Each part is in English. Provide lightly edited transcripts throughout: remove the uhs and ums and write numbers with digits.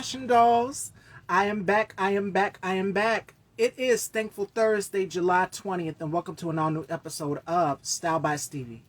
fashion dolls. I am back. I am back. I am back. It is Thankful Thursday, July 20th, and welcome to an all new episode of Style by Stevie.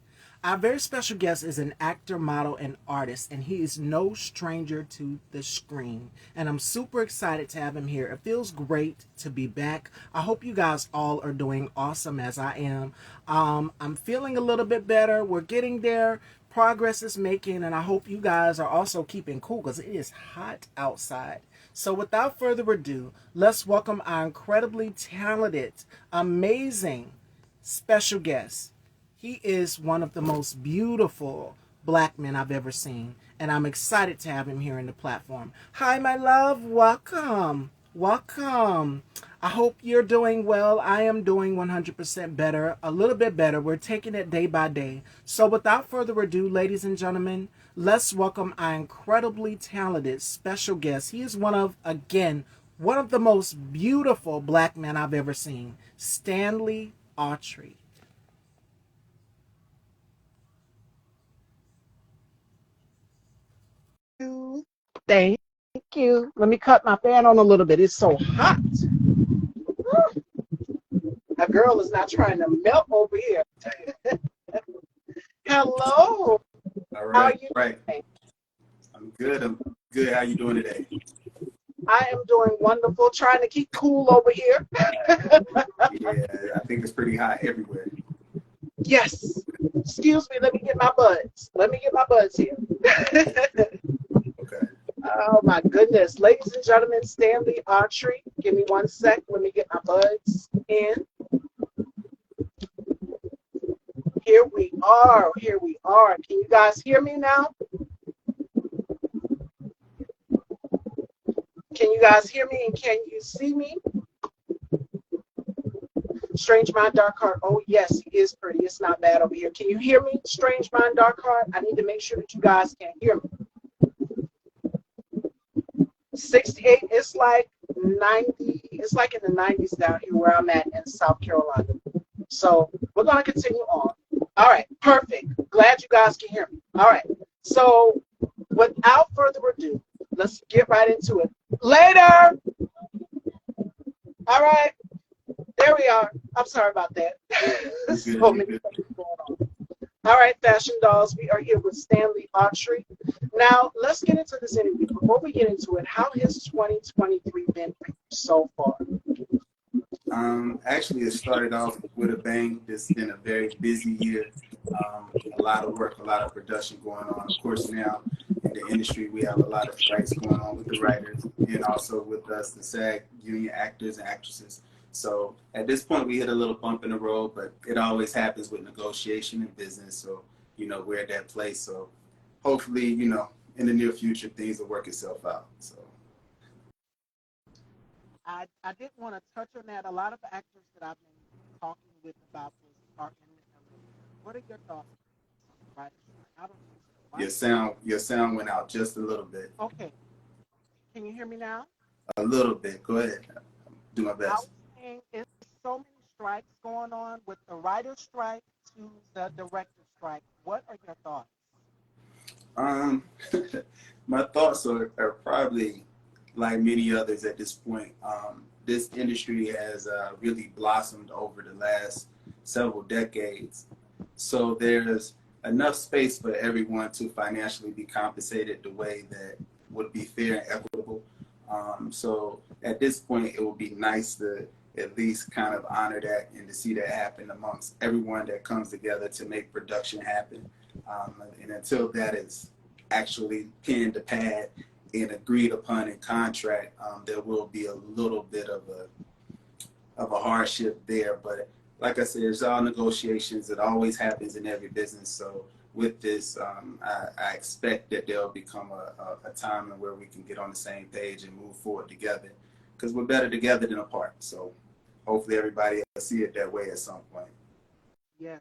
Our very special guest is an actor, model, and artist, and he is no stranger to the screen. And I'm super excited to have him here. It feels great to be back. I hope you guys all are doing awesome as I am. I'm feeling a little bit better. We're getting there. Progress is making, and I hope you guys are also keeping cool because it is hot outside. So, without further ado, let's welcome our incredibly talented, amazing special guest. He is one of the most beautiful black men I've ever seen, and I'm excited to have him here in the platform. Hi, my love. Welcome. Welcome. I hope you're doing well. I am doing 100% better, a little bit better. We're taking it day by day. So, without further ado, ladies and gentlemen, let's welcome our incredibly talented special guest. He is one of the most beautiful black men I've ever seen, Stanley Aughtry. Thank you. Let me cut my fan on a little bit. It's so hot. A girl is not trying to melt over here. Hello. All How are right, you right. doing? I'm good. I'm good. How you doing today? I am doing wonderful. Trying to keep cool over here. Yeah, I think it's pretty hot everywhere. Yes. Excuse me. Let me get my buds. Let me get my buds here. Okay. Oh my goodness. Ladies and gentlemen, Stanley Aughtry. Give me one sec. Let me get my buds in. Here we are. Here we are. Can you guys hear me now? Can you guys hear me and can you see me? Strange Mind, Dark Heart. Oh, yes, he is pretty. It's not bad over here. Can you hear me? Strange Mind, Dark Heart. I need to make sure that you guys can hear me. 68, it's like 90, it's like in the 90s down here where I'm at in South Carolina. So we're going to continue on. All right, perfect. Glad you guys can hear me. All right, so without further ado, let's get right into it. Later! All right, there we are. I'm sorry about that. You good? So You many good? things going on. All right, fashion dolls, we are here with Stanley Aughtry. Now, let's get into this interview. Before we get into it, how has 2023 been for you so far? Actually, it started off with a bang. It's been a very busy year. A lot of work, a lot of production going on. Of course, now in the industry, we have a lot of strikes going on with the writers and also with us, the SAG union actors and actresses. So at this point, we hit a little bump in the road, but it always happens with negotiation and business. So, we're at that place. So hopefully, in the near future, things will work itself out. So. I did want to touch on that. A lot of the actors that I've been talking with about this are in LA. What are your thoughts on the writer's strike? I don't know. Your Right? sound went out just a little bit. Okay. Can you hear me now? A little bit. Go ahead. Do my I best. was saying it's so many strikes going on with the writer's strike to the director's strike. What are your thoughts? Um, my thoughts are probably like many others at this point. This industry has really blossomed over the last several decades. So there's enough space for everyone to financially be compensated the way that would be fair and equitable. So at this point, it would be nice to at least kind of honor that and to see that happen amongst everyone that comes together to make production happen. And until that is actually pinned to pad and agreed upon in contract, there will be a little bit of a hardship there. But like I said, it's all negotiations. It always happens in every business. So with this, I expect that there'll become a time where we can get on the same page and move forward together because we're better together than apart. So hopefully everybody will see it that way at some point. Yes.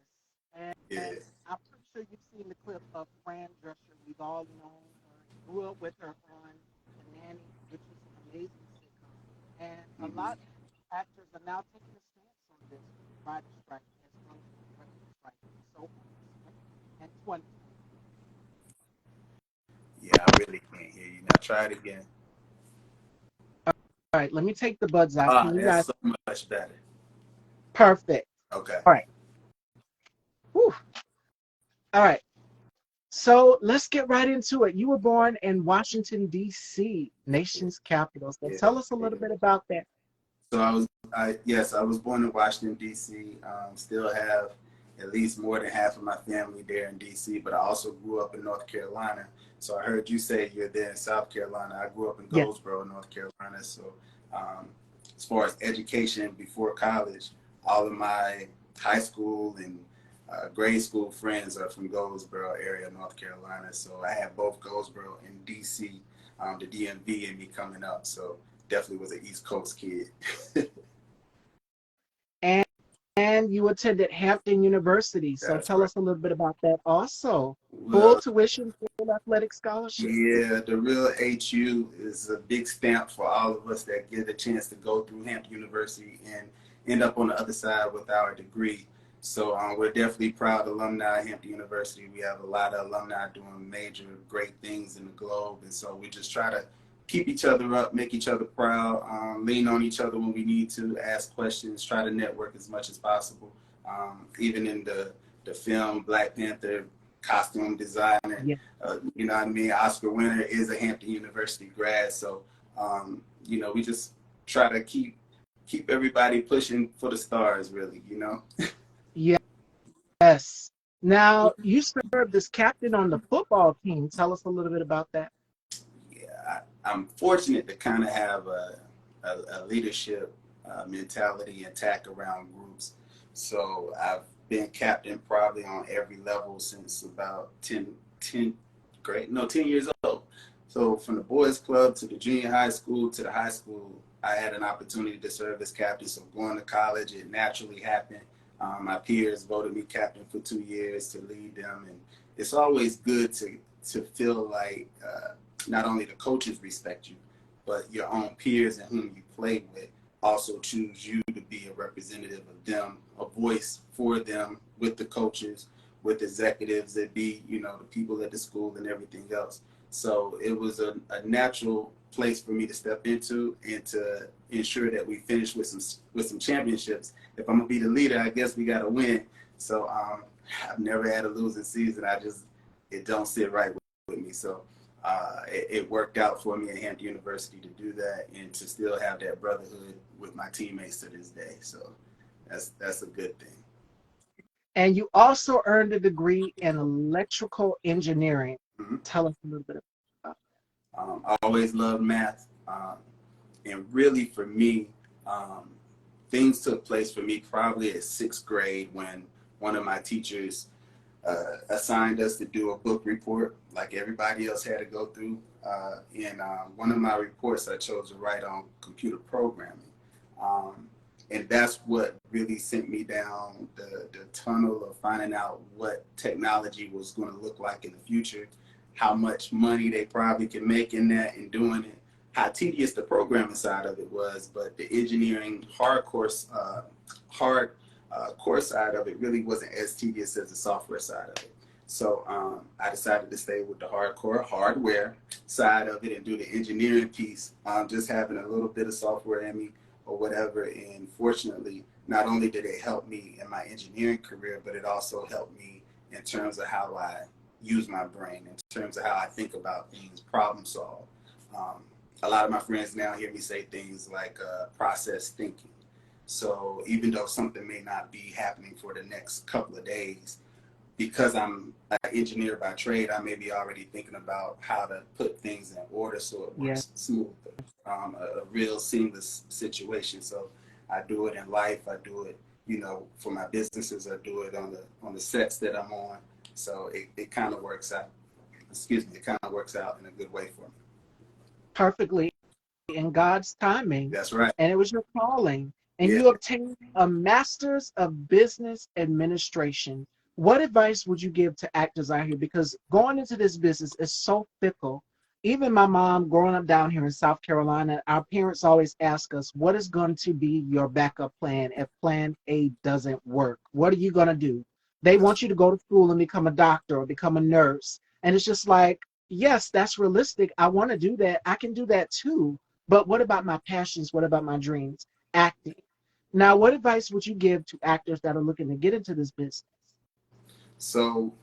And Yeah. I'm pretty sure you've seen the clip of Fran Drescher. We've all known her, grew up with her on The Nanny, which was an amazing sitcom. And a Hmm. lot of actors are now taking a stance on this writer strike as well as the director strike. So and 20. Yeah, I really can't hear you. Now try it again. right, let me take the buds out. Can you That's guys? so much better. Perfect. Okay. All right. Whew. All right. So let's get right into it. You were born in Washington, D.C., nation's capital. So Yeah. tell us a little Yeah. bit about that. So I was born in Washington D.C. Still have at least more than half of my family there in D.C. But I also grew up in North Carolina. So I heard you say you're there in South Carolina. I grew up in Yeah. Goldsboro, North Carolina. So um, as far as education before college, all of my high school and grade school friends are from Goldsboro area, North Carolina. So I had both Goldsboro and D.C. The DMV and me coming up. So definitely was an East Coast kid. And you attended Hampton University. So That's tell right. us a little bit about that also. Full Well, tuition, full athletic scholarship. yeah, the real HU is a big stamp for all of us that get a chance to go through Hampton University and end up on the other side with our degree. So we're definitely proud alumni at Hampton University. We have a lot of alumni doing major, great things in the globe. And so we just try to keep each other up, make each other proud, lean on each other when we need to, ask questions, try to network as much as possible. Even in the film Black Panther, costume designer, Yeah. you know what I mean? Oscar winner is a Hampton University grad. So, we just try to keep everybody pushing for the stars, really, you know? Yes. Now, you served as captain on the football team. Tell us a little bit about that. Yeah, I'm fortunate to kind of have a leadership mentality and tack around groups. So I've been captain probably on every level since about 10 grade, no, 10 years old. So from the boys club to the junior high school to the high school, I had an opportunity to serve as captain. So going to college, it naturally happened. My peers voted me captain for 2 years to lead them. And it's always good to feel like not only the coaches respect you, but your own peers and whom you play with also choose you to be a representative of them, a voice for them with the coaches, with executives that be, the people at the school and everything else. So it was a natural place for me to step into and to ensure that we finish with some championships. If I'm gonna be the leader, I guess we gotta win. So I've never had a losing season. It don't sit right with me. So it worked out for me at Hampton University to do that and to still have that brotherhood with my teammates to this day. So that's a good thing. And you also earned a degree in electrical engineering. Mm-hmm. Tell us a little bit about I always loved math. And really for me, things took place for me probably at sixth grade when one of my teachers assigned us to do a book report like everybody else had to go through. And one of my reports I chose to write on computer programming. And that's what really sent me down the tunnel of finding out what technology was going to look like in the future, how much money they probably could make in that and doing it, how tedious the programming side of it was, but the engineering hard core side of it really wasn't as tedious as the software side of it. So I decided to stay with the hardcore hardware side of it and do the engineering piece, just having a little bit of software in me or whatever. And fortunately, not only did it help me in my engineering career, but it also helped me in terms of how I use my brain, in terms of how I think about things, problem solve. Um, a lot of my friends now hear me say things like process thinking. So even though something may not be happening for the next couple of days, because I'm an engineer by trade, I may be already thinking about how to put things in order so it that. works smooth, a real seamless situation. So I do it in life. I do it, for my businesses. I do it on the sets that I'm on. So it kind of works out. Excuse me. It kind of works out in a good way for me. Perfectly in God's timing, That's right. and it was your calling. And Yeah. you obtained a master's of business administration. What advice would you give to actors out here? Because going into this business is so fickle. Even my mom, growing up down here in South Carolina, our parents always ask us, what is going to be your backup plan if plan A doesn't work? What are you going to do? They want you to go to school and become a doctor or become a nurse. And it's just like, yes, that's realistic. I want to do that. I can do that too. But what about my passions? What about my dreams? Acting. Now, what advice would you give to actors that are looking to get into this business? So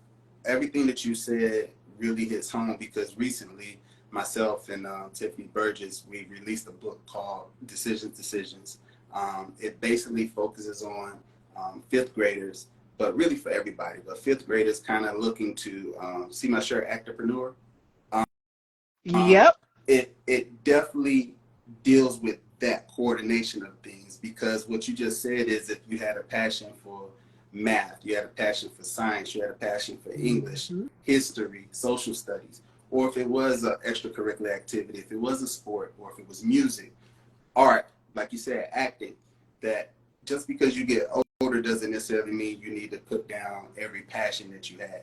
everything that you said really hits home because recently myself and Tiffany Burgess, we released a book called Decisions. It basically focuses on fifth graders, but really for everybody, but fifth graders kind of looking to see my shirt, Actorpreneur. Um, Yep. it definitely deals with that coordination of things because what you just said is if you had a passion for math, you had a passion for science, you had a passion for English, Mhm. history, social studies, or if it was an extracurricular activity, if it was a sport, or if it was music, art, like you said, acting, that just because you get older doesn't necessarily mean you need to put down every passion that you had.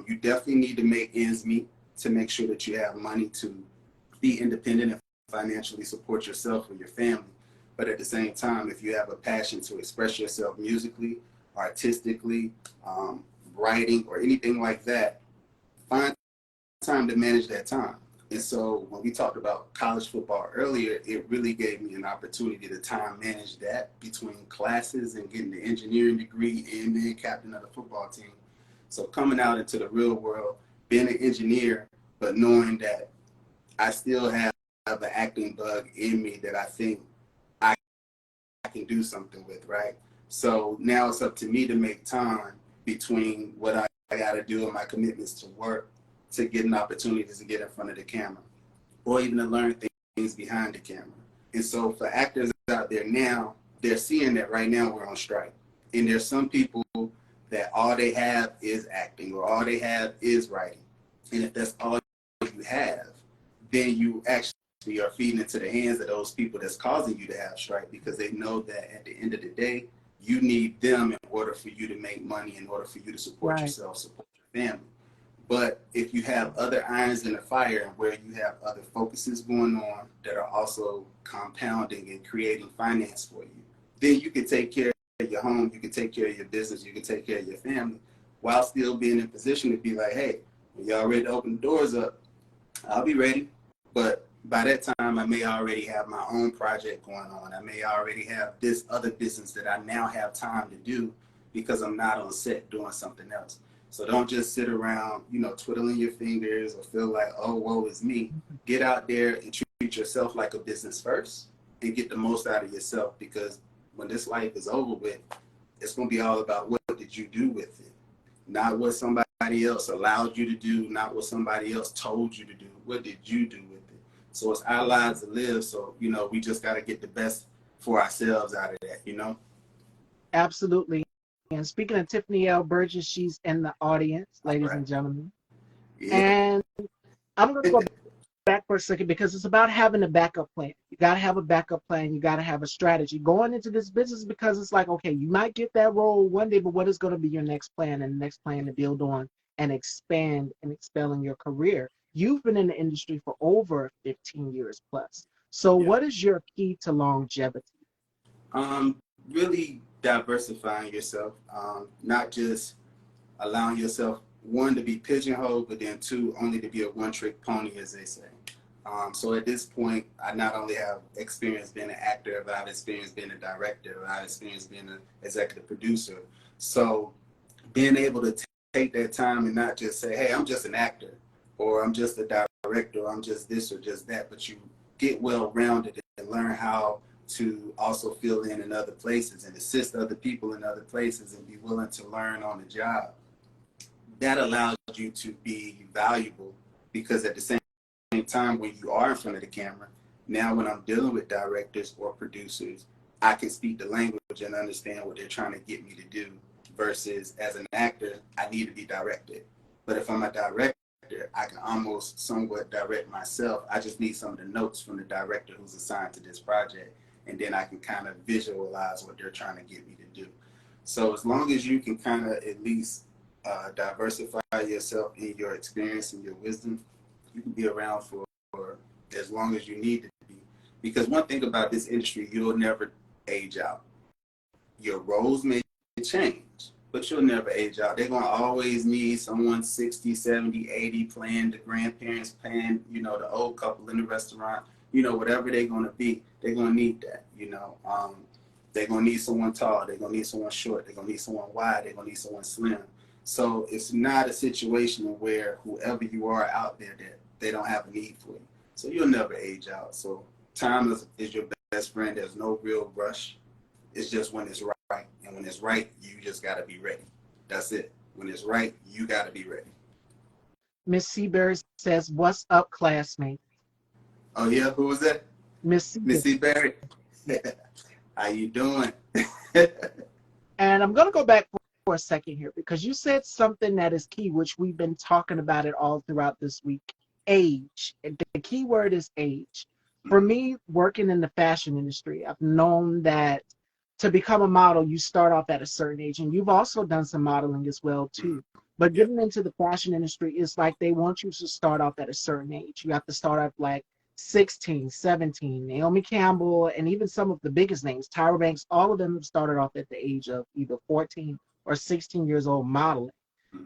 You definitely need to make ends meet to make sure that you have money to be independent and financially support yourself or your family. But at the same time, if you have a passion to express yourself musically, artistically, writing, or anything like that, find time to manage that time. And so when we talked about college football earlier, it really gave me an opportunity to time manage that between classes and getting the engineering degree and being captain of the football team. So coming out into the real world, being an engineer, but knowing that I still have the acting bug in me that I think I can do something with, right? So now it's up to me to make time between what I got to do and my commitments to work to get an opportunity to get in front of the camera or even to learn things behind the camera. And so for actors out there now, they're seeing that right now we're on strike. And there's some people that all they have is acting or all they have is writing. And if that's all you have, then you actually are feeding into the hands of those people that's causing you to have strike because they know that at the end of the day, you need them in order for you to make money, in order for you to support Right. yourself, support your family. But if you have other irons in the fire and where you have other focuses going on that are also compounding and creating finance for you, then you can take care of your home, you can take care of your business, you can take care of your family while still being in position to be like, hey, when y'all ready to open the doors up, I'll be ready. But by that time, I may already have my own project going on. I may already have this other business that I now have time to do because I'm not on set doing something else. So don't just sit around, twiddling your fingers or feel like, oh, woe is me. Get out there and treat yourself like a business first and get the most out of yourself because when this life is over with, it's going to be all about what did you do with it, not what somebody else allowed you to do, not what somebody else told you to do. What did you do with it? So it's our lives to live. So, we just got to get the best for ourselves out of that. Absolutely. And speaking of Tiffany L. Burgess, she's in the audience, All ladies right. and gentlemen. Yeah. And I'm going to go back for a second because it's about having a backup plan. You got to have a backup plan. You got to have a strategy going into this business because it's like, okay, you might get that role one day, but what is going to be your next plan and the next plan to build on and expand and expel in your career? You've been in the industry for over 15 years plus. So, Yeah. what is your key to longevity? Um, really diversifying yourself, not just allowing yourself, one, to be pigeonholed, but then two, only to be a one-trick pony, as they say. So at this point, I not only have experience being an actor, but I've experienced being a director, I've experienced being an executive producer. So being able to take that time and not just say, hey, I'm just an actor, or I'm just a director, or I'm just this or just that, but you get well-rounded and learn how to also fill in other places and assist other people in other places and be willing to learn on the job. That allows you to be valuable because at the same time when you are in front of the camera, now when I'm dealing with directors or producers, I can speak the language and understand what they're trying to get me to do versus as an actor, I need to be directed. But if I'm a director, I can almost somewhat direct myself. I just need some of the notes from the director who's assigned to this project, and then I can kind of visualize what they're trying to get me to do. So as long as you can kind of at least diversify yourself in your experience and your wisdom, you can be around for as long as you need to be. Because one thing about this industry, you'll never age out. Your roles may change, but you'll never age out. They're going to always need someone 60, 70, 80 playing the grandparents, playing, the old couple in the restaurant. whatever they're gonna be, they're gonna need that. They're gonna need someone tall. They're gonna need someone short. They're gonna need someone wide. They're gonna need someone slim. So it's not a situation where whoever you are out there that they don't have a need for you. So you'll never age out. So time is your best friend. There's no real rush. It's just when it's right. And when it's right, you just gotta be ready. That's it. When it's right, you gotta be ready. Miss Seabury says, "What's up, classmate?" Oh yeah, who was that? Miss Missy Seabury. Barry. Yeah. How you doing? And I'm going to go back for a second here because you said something that is key, which we've been talking about it all throughout this week. Age. The key word is age. For me, working in the fashion industry, I've known that to become a model, you start off at a certain age, and you've also done some modeling as well too. But Yeah. getting into the fashion industry is like they want you to start off at a certain age. You have to start off like 16, 17. Naomi Campbell, and even some of the biggest names, Tyra Banks, all of them have started off at the age of either 14 or 16 years old modeling.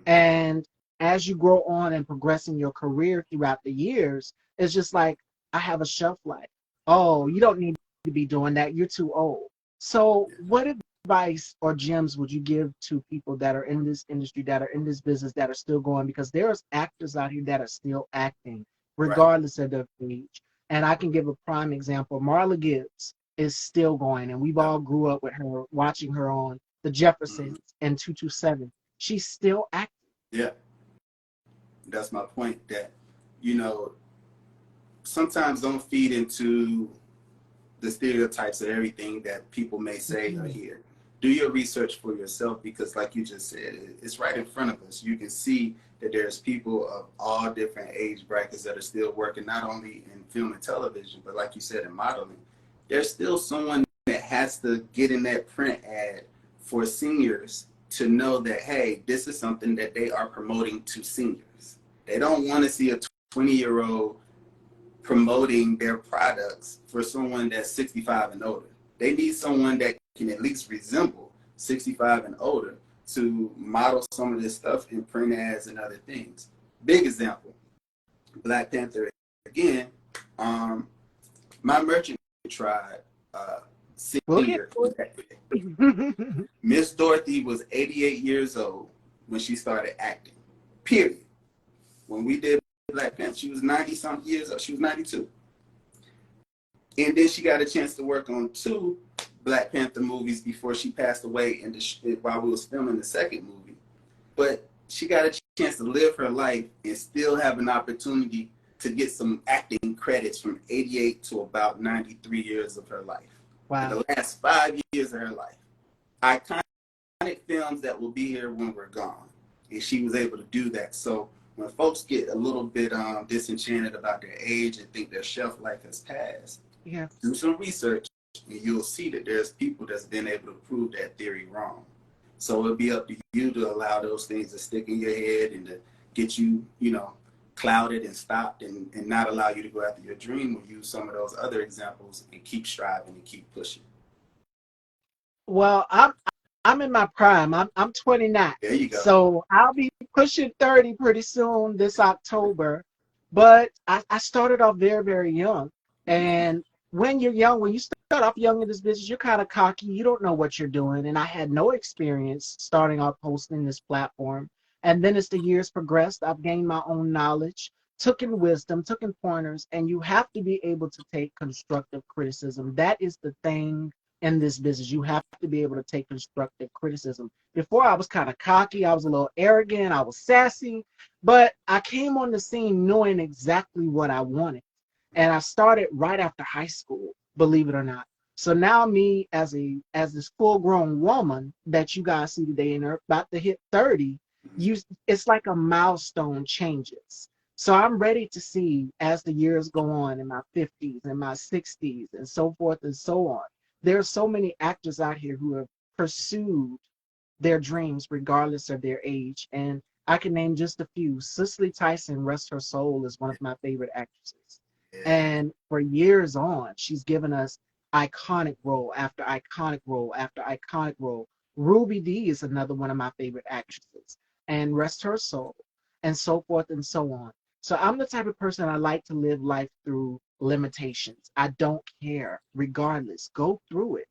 And as you grow on and progress in your career throughout the years, it's just like, I have a shelf life. Oh, you don't need to be doing that. You're too old. So, what advice or gems would you give to people that are in this industry, that are in this business, that are still going? Because there's actors out here that are still acting, Right. regardless of their age. And I can give a prime example. Marla Gibbs is still going, and we've Yep. all grew up with her, watching her on The Mhm. Jeffersons and 227. She's still acting. Yeah. That's my point. That you know sometimes don't feed into the stereotypes of everything that people may say or Mhm. hear. Do your research for yourself because, like you just said, it's right in front of us. You can see that there's people of all different age brackets that are still working, not only in film and television, but like you said, in modeling. There's still someone that has to get in that print ad for seniors to know that, hey, this is something that they are promoting to seniors. They don't want to see a 20-year-old promoting their products for someone that's 65 and older. They need someone that can at least resemble 65 and older to model some of this stuff in print ads and other things. Big example, Black Panther again. Um, my merchant tribe We'll get senior, to it. Miss Dorothy was 88 years old when she started acting. Period. When we did Black Panther, she was 90 something years old. She was 92. And then she got a chance to work on two Black Panther movies before she passed away while we was filming the second movie. But she got a chance to live her life and still have an opportunity to get some acting credits from 88 to about 93 years of her life. In Wow. the last 5 years of her life. Iconic films that will be here when we're gone. And she was able to do that. So when folks get a little bit disenchanted about their age and think their shelf life has passed, Yeah. do some research and you'll see that there's people that's been able to prove that theory wrong. So it'll be up to you to allow those things to stick in your head and to get you, clouded and stopped and not allow you to go after your dream or use some of those other examples and keep striving and keep pushing. Well, I'm in my prime. I'm 29. There you go. So I'll be pushing 30 pretty soon this October. But I started off very, very young. And when you're young, when you start off young in this business, you're kind of cocky. You don't know what you're doing. And I had no experience starting off hosting this platform. And then as the years progressed, I've gained my own knowledge, took in wisdom, took in pointers, and you have to be able to take constructive criticism. That is the thing in this business. You have to be able to take constructive criticism. Before I was kind of cocky, I was a little arrogant, I was sassy, but I came on the scene knowing exactly what I wanted. And I started right after high school, believe it or not. So now me as this full grown woman that you guys see today and are about to hit 30, you it's like a milestone changes. So I'm ready to see as the years go on in my 50s and my 60s and so forth and so on. There are so many actors out here who have pursued their dreams regardless of their age. And I can name just a few. Cicely Tyson, rest her soul, is one of my favorite actresses. Yeah. And for years on, she's given us iconic role after iconic role after iconic role. Ruby Dee is another one of my favorite actresses. And rest her soul, and so forth and so on. So I'm the type of person I like to live life through limitations. I don't care. Regardless, go through it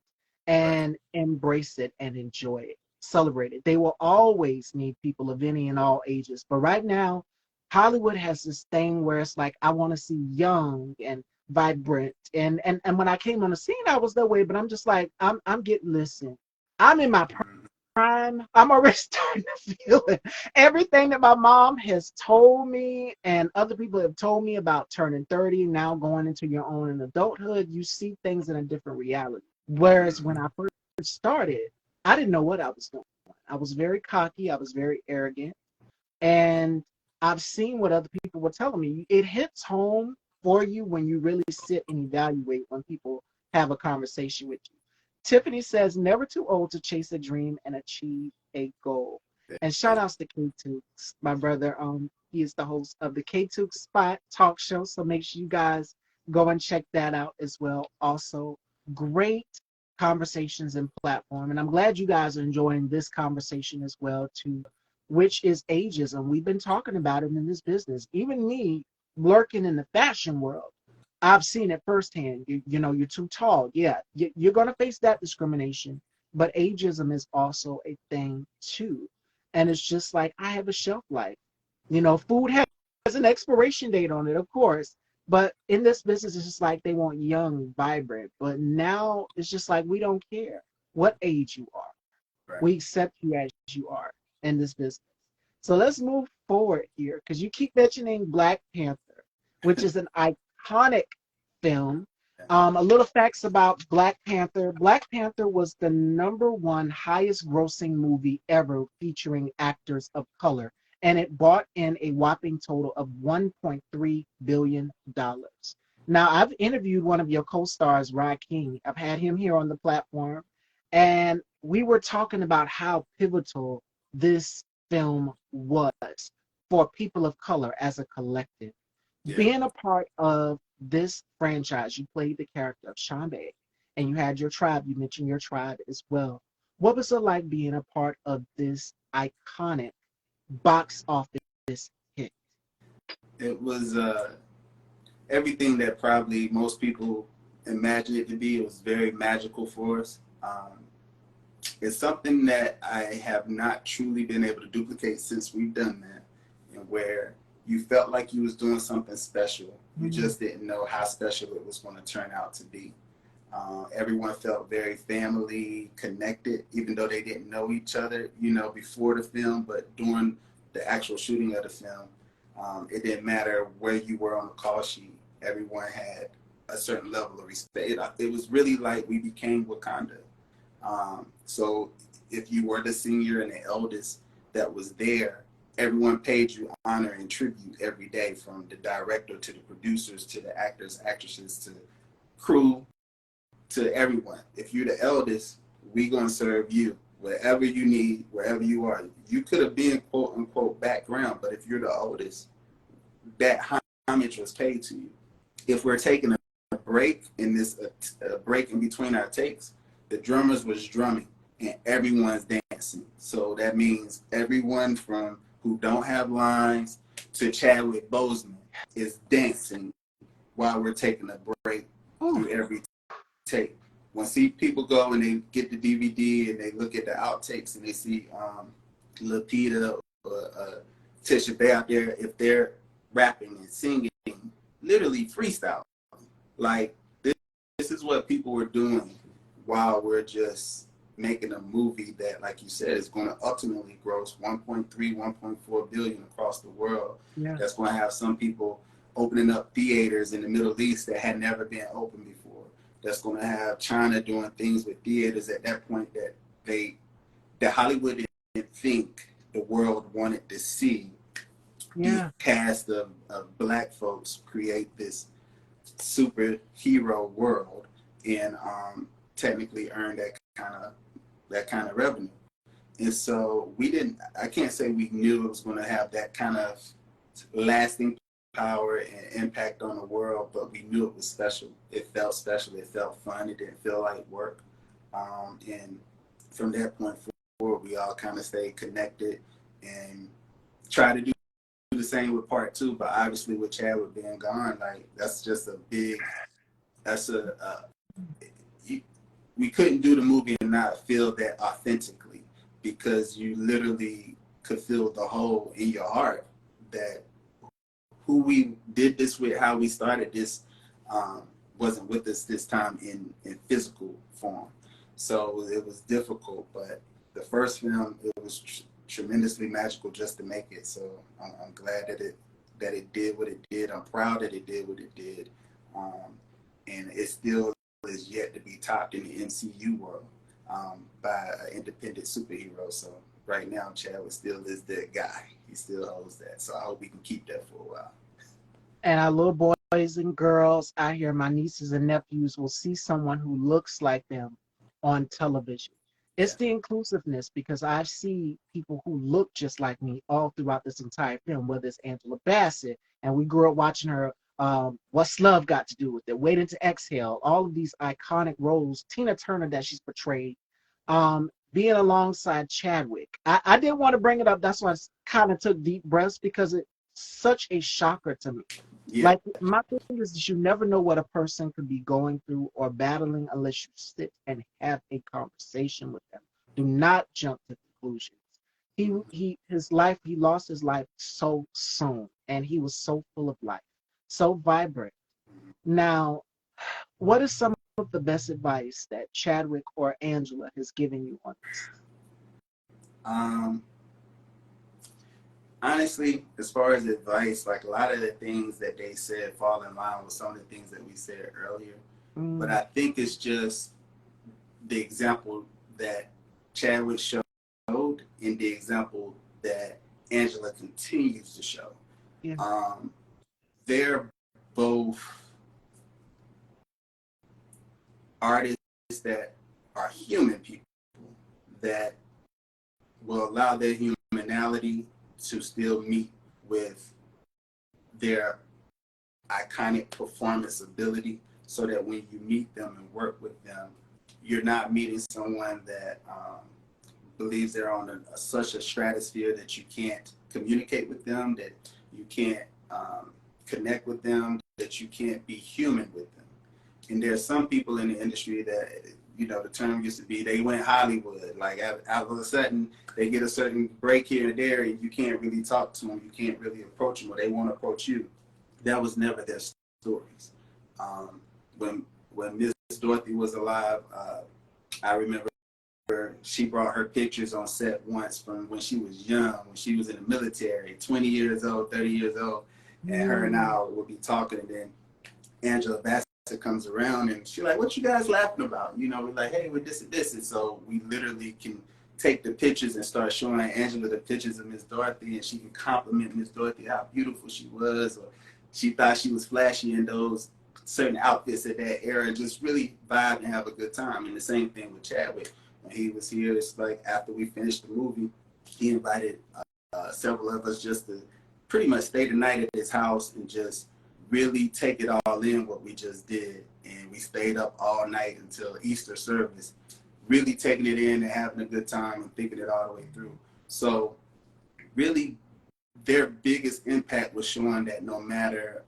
Right. and embrace it and enjoy it. Celebrate it. They will always need people of any and all ages. But right now, Hollywood has this thing where it's like I want to see young and vibrant. And when I came on the scene, I was that way. But I'm just like I'm getting listen. I'm in my Mhm. prime. I'm already starting to feel it. Everything that my mom has told me and other people have told me about turning 30, now going into your own in adulthood, you see things in a different reality. Whereas when Mhm. I first started, I didn't know what I was doing. I was very cocky. I was very arrogant. And I've seen what other people were telling me. It hits home for you when you really sit and evaluate when people have a conversation with you. Tiffany says, never too old to chase a dream and achieve a goal. And shout outs to K Tukes, my brother. He is the host of the K Tukes Spot Talk Show. So make sure you guys go and check that out as well. Also, great conversations and platform. And I'm glad you guys are enjoying this conversation as well too, which is ageism. We've been talking about it in this business. Even me, lurking in the fashion world, I've seen it firsthand. You know, you're too tall. Yeah, you're going to face that discrimination. But ageism is also a thing too. And it's just like I have a shelf life. You know, food has an expiration date on it, of course. But in this business, it's just like they want young, vibrant. But now it's just like we don't care what age you are. Right. We accept you as you are in this business. So let's move forward here because you keep mentioning Black Panther, which is an iconic film. Yeah. A little facts about Black Panther. Black Panther was the #1 highest grossing movie ever featuring actors of color, and it brought in a whopping total of $1.3 billion. Now, I've interviewed one of your co-stars, Rod King. I've had him here on the platform, and we were talking about how pivotal this film was for people of color as a collective. Yeah. Being a part of this franchise, you played the character of Shambe, and you had your tribe. You mentioned your tribe as well. What was it like being a part of this iconic box office hit? It was everything that probably most people imagine it to be. It was very magical for us. It's something that I have not truly been able to duplicate since we've done that, and where you felt like you was doing something special. You Mm, just didn't know how special it was going to turn out to be. Everyone felt very family connected, even though they didn't know each other, before the film, but during the actual shooting of the film, it didn't matter where you were on the call sheet. Everyone had a certain level of respect. It was really like we became Wakanda. So if you were the senior and the eldest that was there, everyone paid you honor and tribute every day, from the director to the producers to the actors, actresses to crew to everyone. If you're the eldest, we gonna serve you. Whatever you need, wherever you are. You could have been quote unquote background, but if you're the oldest, that homage was paid to you. If we're taking a break in this a break in between our takes, the drummers was drumming and everyone's dancing. So that means everyone from who don't have lines to Chadwick Boseman is dancing while we're taking a break ooh, through every take. When see people go and they get the DVD and they look at the outtakes and they see Lapita or Tisha Bay out there, if they're rapping and singing, literally freestyle. Like this is what people were doing while we're just making a movie that, like you said, is going to ultimately gross 1.3, 1.4 billion across the world. yeah, That's going to have some people opening up theaters in the Middle East that had never been open before. That's going to have China doing things with theaters at that point that Hollywood didn't think the world wanted to see the yeah, cast of black folks create this superhero world and technically earn that kind of revenue. And so we didn't. I can't say we knew it was going to have that kind of lasting power and impact on the world, but we knew it was special. It felt special. It felt fun. It didn't feel like work. And from that point forward, we all kind of stayed connected and try to do the the same with part two, but obviously with Chadwick being gone, like that's just a big. That's you, we couldn't do the movie and not feel that authentically because you literally could feel the hole in your heart that who we did this with, how we started this, wasn't with us this time in physical form. So it was difficult, but the first film, it was tremendously magical just to make it. So I'm glad that it did what it did. I'm proud that it did what it did. And it still is yet to be topped in the MCU world by an independent superhero. So right now, Chadwick still is that guy. He still holds that. So I hope we can keep that for a while. And our little boys and girls out here, my nieces and nephews, will see someone who looks like them on television. Yeah. It's the inclusiveness because I see people who look just like me all throughout this entire film, whether it's Angela Bassett, and we grew up watching her, What's Love Got to Do with It, Waiting to Exhale, all of these iconic roles, Tina Turner that she's portrayed, being alongside Chadwick. I didn't want to bring it up. That's why I kind of took deep breaths because it's such a shocker to me. Yeah. Like my thing is that you never know what a person could be going through or battling unless you sit and have a conversation with them. Do not jump to conclusions. He lost his life so soon, and he was so full of life, so vibrant. Now, what is some of the best advice that Chadwick or Angela has given you on this? Um, Honestly, as far as advice, like a lot of the things that they said fall in line with some of the things that we said earlier. But I think it's just the example that Chadwick showed and the example that Angela continues to show. Yeah. They're both artists that are human people that will allow their humanality to still meet with their iconic performance ability so that when you meet them and work with them, you're not meeting someone that believes they're on such a stratosphere that you can't communicate with them, that you can't connect with them, that you can't be human with them. And there's some people in the industry that, you know, the term used to be they went Hollywood. Like all of a sudden they get a certain break here and there and you can't really talk to them. You can't really approach them or they won't approach you. That was never their stories. When Miss Dorothy was alive, I remember she brought her pictures on set once from when she was young, when she was in the military, 20 years old, 30 years old, and her and I would be talking, and then Angela Bassett comes around and she's like, what you guys laughing about? You know, we're like, hey, we're this and this. And so we literally can take the pictures and start showing Angela the pictures of Miss Dorothy, and she can compliment Miss Dorothy how beautiful she was, or she thought she was flashy in those certain outfits at that era, and just really vibe and have a good time. And the same thing with Chadwick. When he was here, it's like after we finished the movie, he invited several of us just to pretty much stay the night at his house and just really take it all in what we just did. And we stayed up all night until Easter service, really taking it in and having a good time and thinking it all the way through. So really their biggest impact was showing that no matter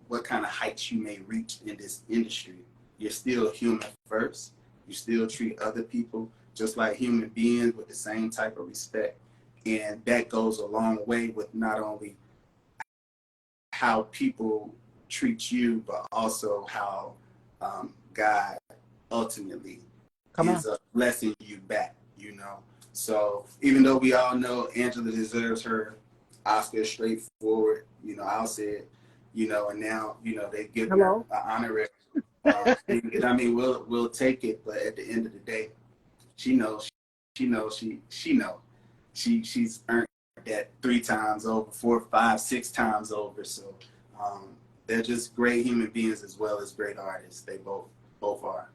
what kind of heights you may reach in this industry, you're still human first. You still treat other people just like human beings with the same type of respect. And that goes a long way with not only how people treat you, but also how God ultimately is blessing you back, you know. So even though we all know Angela deserves her Oscar straightforward, you know, I'll say it, you know, and now, you know, they give her an honorary. And I mean, we'll take it, but at the end of the day, she's earned that 3 times over, 4, 5, 6 times over. So they're just great human beings as well as great artists. They both are.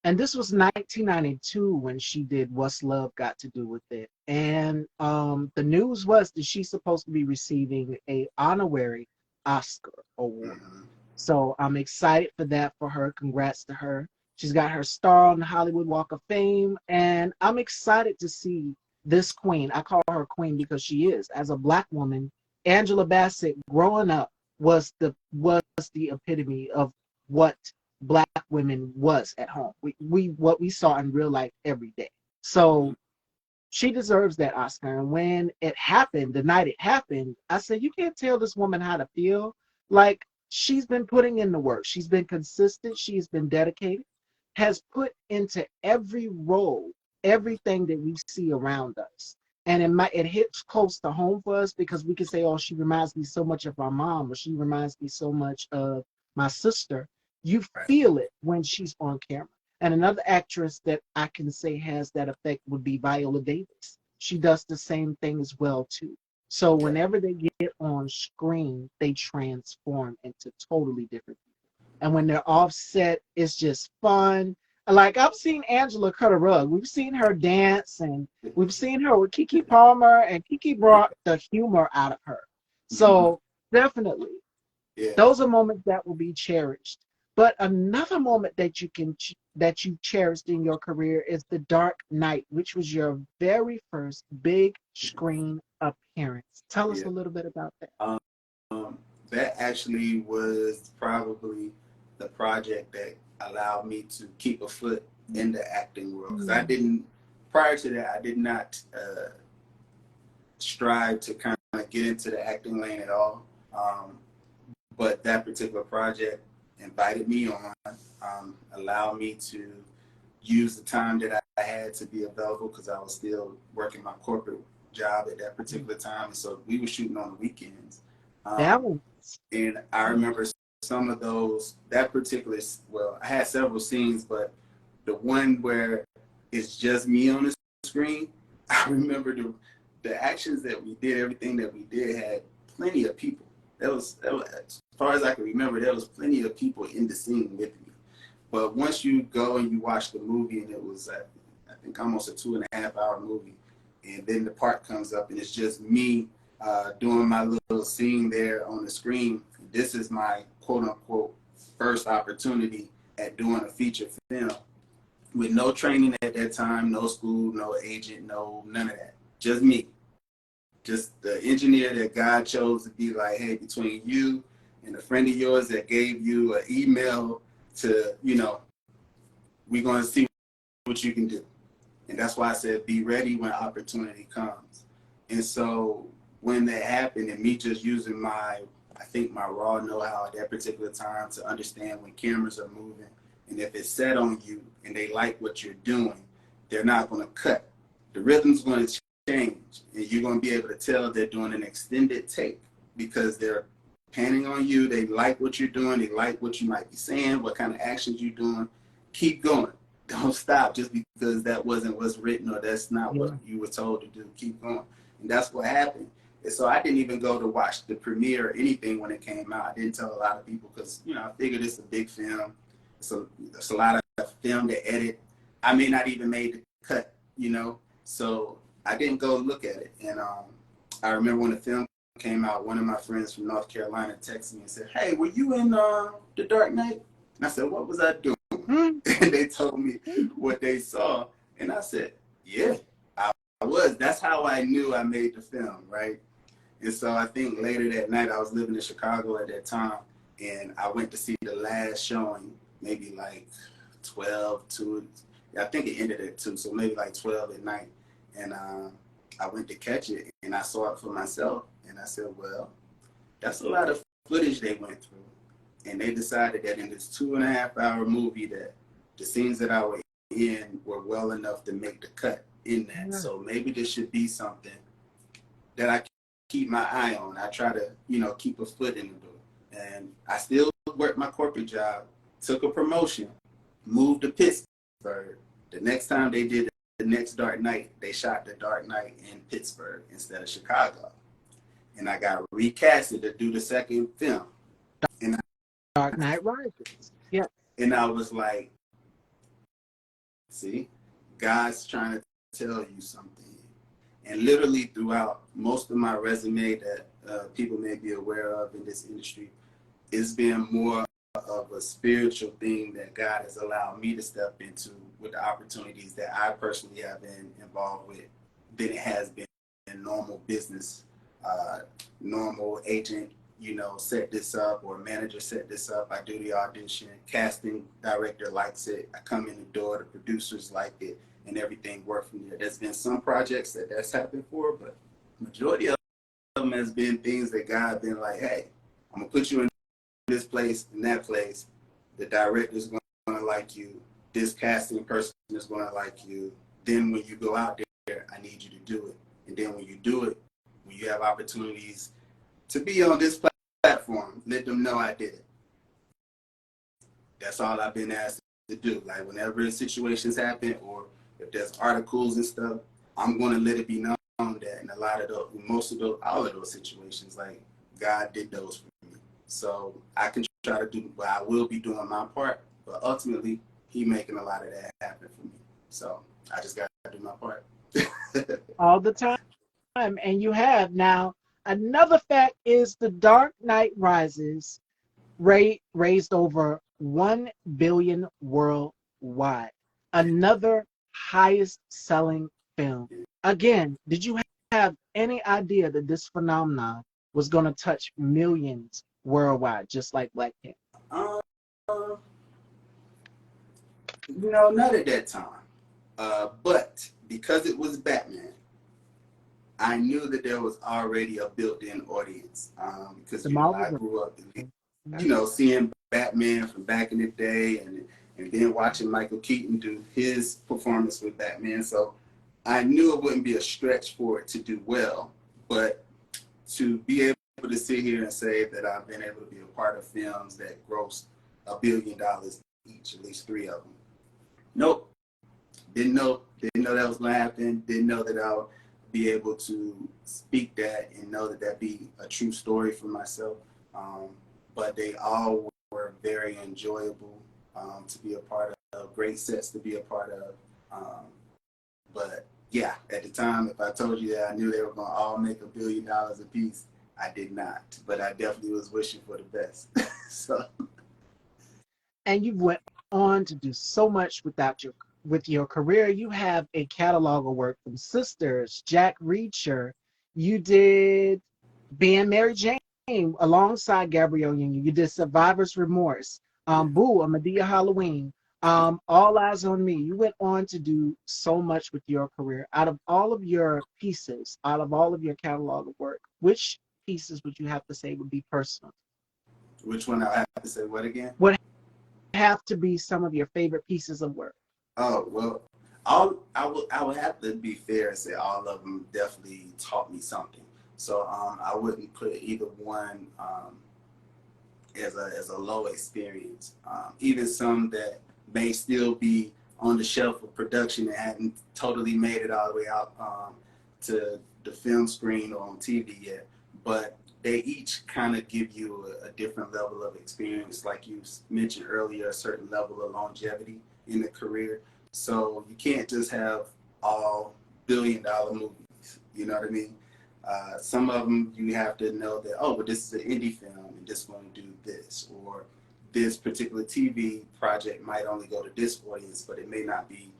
And this was 1992 when she did What's Love Got to Do with It. And the news was that she's supposed to be receiving a honorary Oscar award. Mm-hmm. So I'm excited for that for her. Congrats to her. She's got her star on the Hollywood Walk of Fame. And I'm excited to see this queen, I call her queen because she is, as a black woman, Angela Bassett growing up was the epitome of what black women was at home. We what we saw in real life every day. So she deserves that Oscar. And when it happened, the night it happened, I said, you can't tell this woman how to feel. Like, she's been putting in the work. She's been consistent. She's been dedicated, has put into every role, everything that we see around us. And it hits close to home for us because we can say, oh, she reminds me so much of my mom, or she reminds me so much of my sister. You Right. feel it when she's on camera. And another actress that I can say has that effect would be Viola Davis. She does the same thing as well too. So Yeah. whenever they get on screen, they transform into totally different people. And when they're offset, it's just fun. Like, I've seen Angela cut a rug. We've seen her dance, and we've seen her with Kiki Palmer, and Kiki brought the humor out of her. So definitely, Yeah. those are moments that will be cherished. But another moment that that you cherished in your career is The Dark Knight, which was your very first big screen appearance. Tell us Yeah. a little bit about that. That actually was probably the project that allowed me to keep a foot in the acting world, because I didn't, prior to that, I did not strive to kind of get into the acting lane at all. But that particular project invited me on, allowed me to use the time that I had to be available, because I was still working my corporate job at that particular time. And so we were shooting on the weekends. That Um, one. and I remember some of those, that particular, well, I had several scenes, but the one where it's just me on the screen, I remember the actions that we did, everything that we did had plenty of people. That was, as far as I can remember, there was plenty of people in the scene with me. But once you go and you watch the movie, and it was, I think, almost a 2.5 hour movie, and then the part comes up and it's just me doing my little scene there on the screen. This is my quote unquote first opportunity at doing a feature film with no training at that time, no school, no agent, no none of that. Just me. Just the engineer that God chose to be like, hey, between you and a friend of yours that gave you an email to, we're going to see what you can do. And that's why I said, be ready when opportunity comes. And so when that happened, and me just using I think my raw know-how at that particular time to understand when cameras are moving, and if it's set on you and they like what you're doing, they're not going to cut. The rhythm's going to change, and you're going to be able to tell they're doing an extended take because they're panning on you. They like what you're doing. They like what you might be saying, what kind of actions you're doing. Keep going. Don't stop just because that wasn't what's written or that's not what Yeah. you were told to do. Keep going. And that's what happened. And so I didn't even go to watch the premiere or anything when it came out. I didn't tell a lot of people because, I figured it's a big film. It's a lot of film to edit. I may not even made the cut. So I didn't go look at it. And I remember when the film came out, one of my friends from North Carolina texted me and said, hey, were you in The Dark Knight? And I said, what was I doing? Hmm. And they told me what they saw. And I said, yeah, I was. That's how I knew I made the film, right? And so I think later that night, I was living in Chicago at that time, and I went to see the last showing, maybe like 12 to, I think it ended at 2, so maybe like 12 at night. And I went to catch it, and I saw it for myself. And I said, well, that's a lot of footage they went through. And they decided that in this 2.5 hour movie that the scenes that I was in were well enough to make the cut in that. Yeah. So maybe this should be something that I keep my eye on. I try to, keep a foot in the door. And I still work my corporate job, took a promotion, moved to Pittsburgh. The next time they did the next Dark Knight, they shot the Dark Knight in Pittsburgh instead of Chicago. And I got recasted to do the second film. And Dark Knight Rises. Yeah. I was like, see, God's trying to tell you something. And literally throughout most of my resume that people may be aware of in this industry, it's been more of a spiritual thing that God has allowed me to step into with the opportunities that I personally have been involved with than it has been in normal business. Normal agent, set this up, or manager set this up. I do the audition, casting director likes it. I come in the door, the producers like it, and everything worked from there. There's been some projects that's happened for, but majority of them has been things that God been like, hey, I'm gonna put you in this place, in that place. The director's gonna like you. This casting person is gonna like you. Then when you go out there, I need you to do it. And then when you do it, when you have opportunities to be on this platform, let them know I did it. That's all I've been asked to do. Like whenever situations happen, or if there's articles and stuff, I'm going to let it be known that in all of those situations, like God did those for me. So I can try to do, but I will be doing my part. But ultimately, He making a lot of that happen for me. So I just got to do my part. All the time. And you have. Now, another fact is The Dark Knight Rises raised over 1 billion worldwide. Another highest selling film. Again, did you have any idea that this phenomenon was going to touch millions worldwide, just like Black Panther? Um, not at that time. But because it was Batman, I knew that there was already a built-in audience. Because The Marvel I grew up, film. seeing Batman from back in the day, and then watching Michael Keaton do his performance with Batman. So I knew it wouldn't be a stretch for it to do well, but to be able to sit here and say that I've been able to be a part of films that gross $1 billion each, at least 3 of them. Nope. Didn't know that was going to happen. Didn't know that I'll be able to speak that and know that that'd be a true story for myself. But they all were very enjoyable to be a part of, great sets to be a part of. But yeah, at the time, if I told you that I knew they were going to all make $1 billion a piece, I did not. But I definitely was wishing for the best. So. And you went on to do so much with your career. You have a catalog of work from Sisters, Jack Reacher. You did Being Mary Jane alongside Gabrielle Union. You did Survivor's Remorse, Yeah. Boo, A Medea Halloween, All Eyes on Me. You went on to do so much with your career. Out of all of your pieces, out of all of your catalog of work, which pieces would you have to say would be personal? Which one I have to say what again? Would have to be some of your favorite pieces of work? Oh well, I would have to be fair and say all of them definitely taught me something. So I wouldn't put either one as a low experience. Even some that may still be on the shelf of production and hadn't totally made it all the way out to the film screen or on TV yet, but they each kind of give you a different level of experience. Like you mentioned earlier, a certain level of longevity in the career. So you can't just have all $1 billion movies. You know what I mean? Some of them you have to know that, oh, but this is an indie film and just going to do this, or this particular TV project might only go to this audience, but it may not be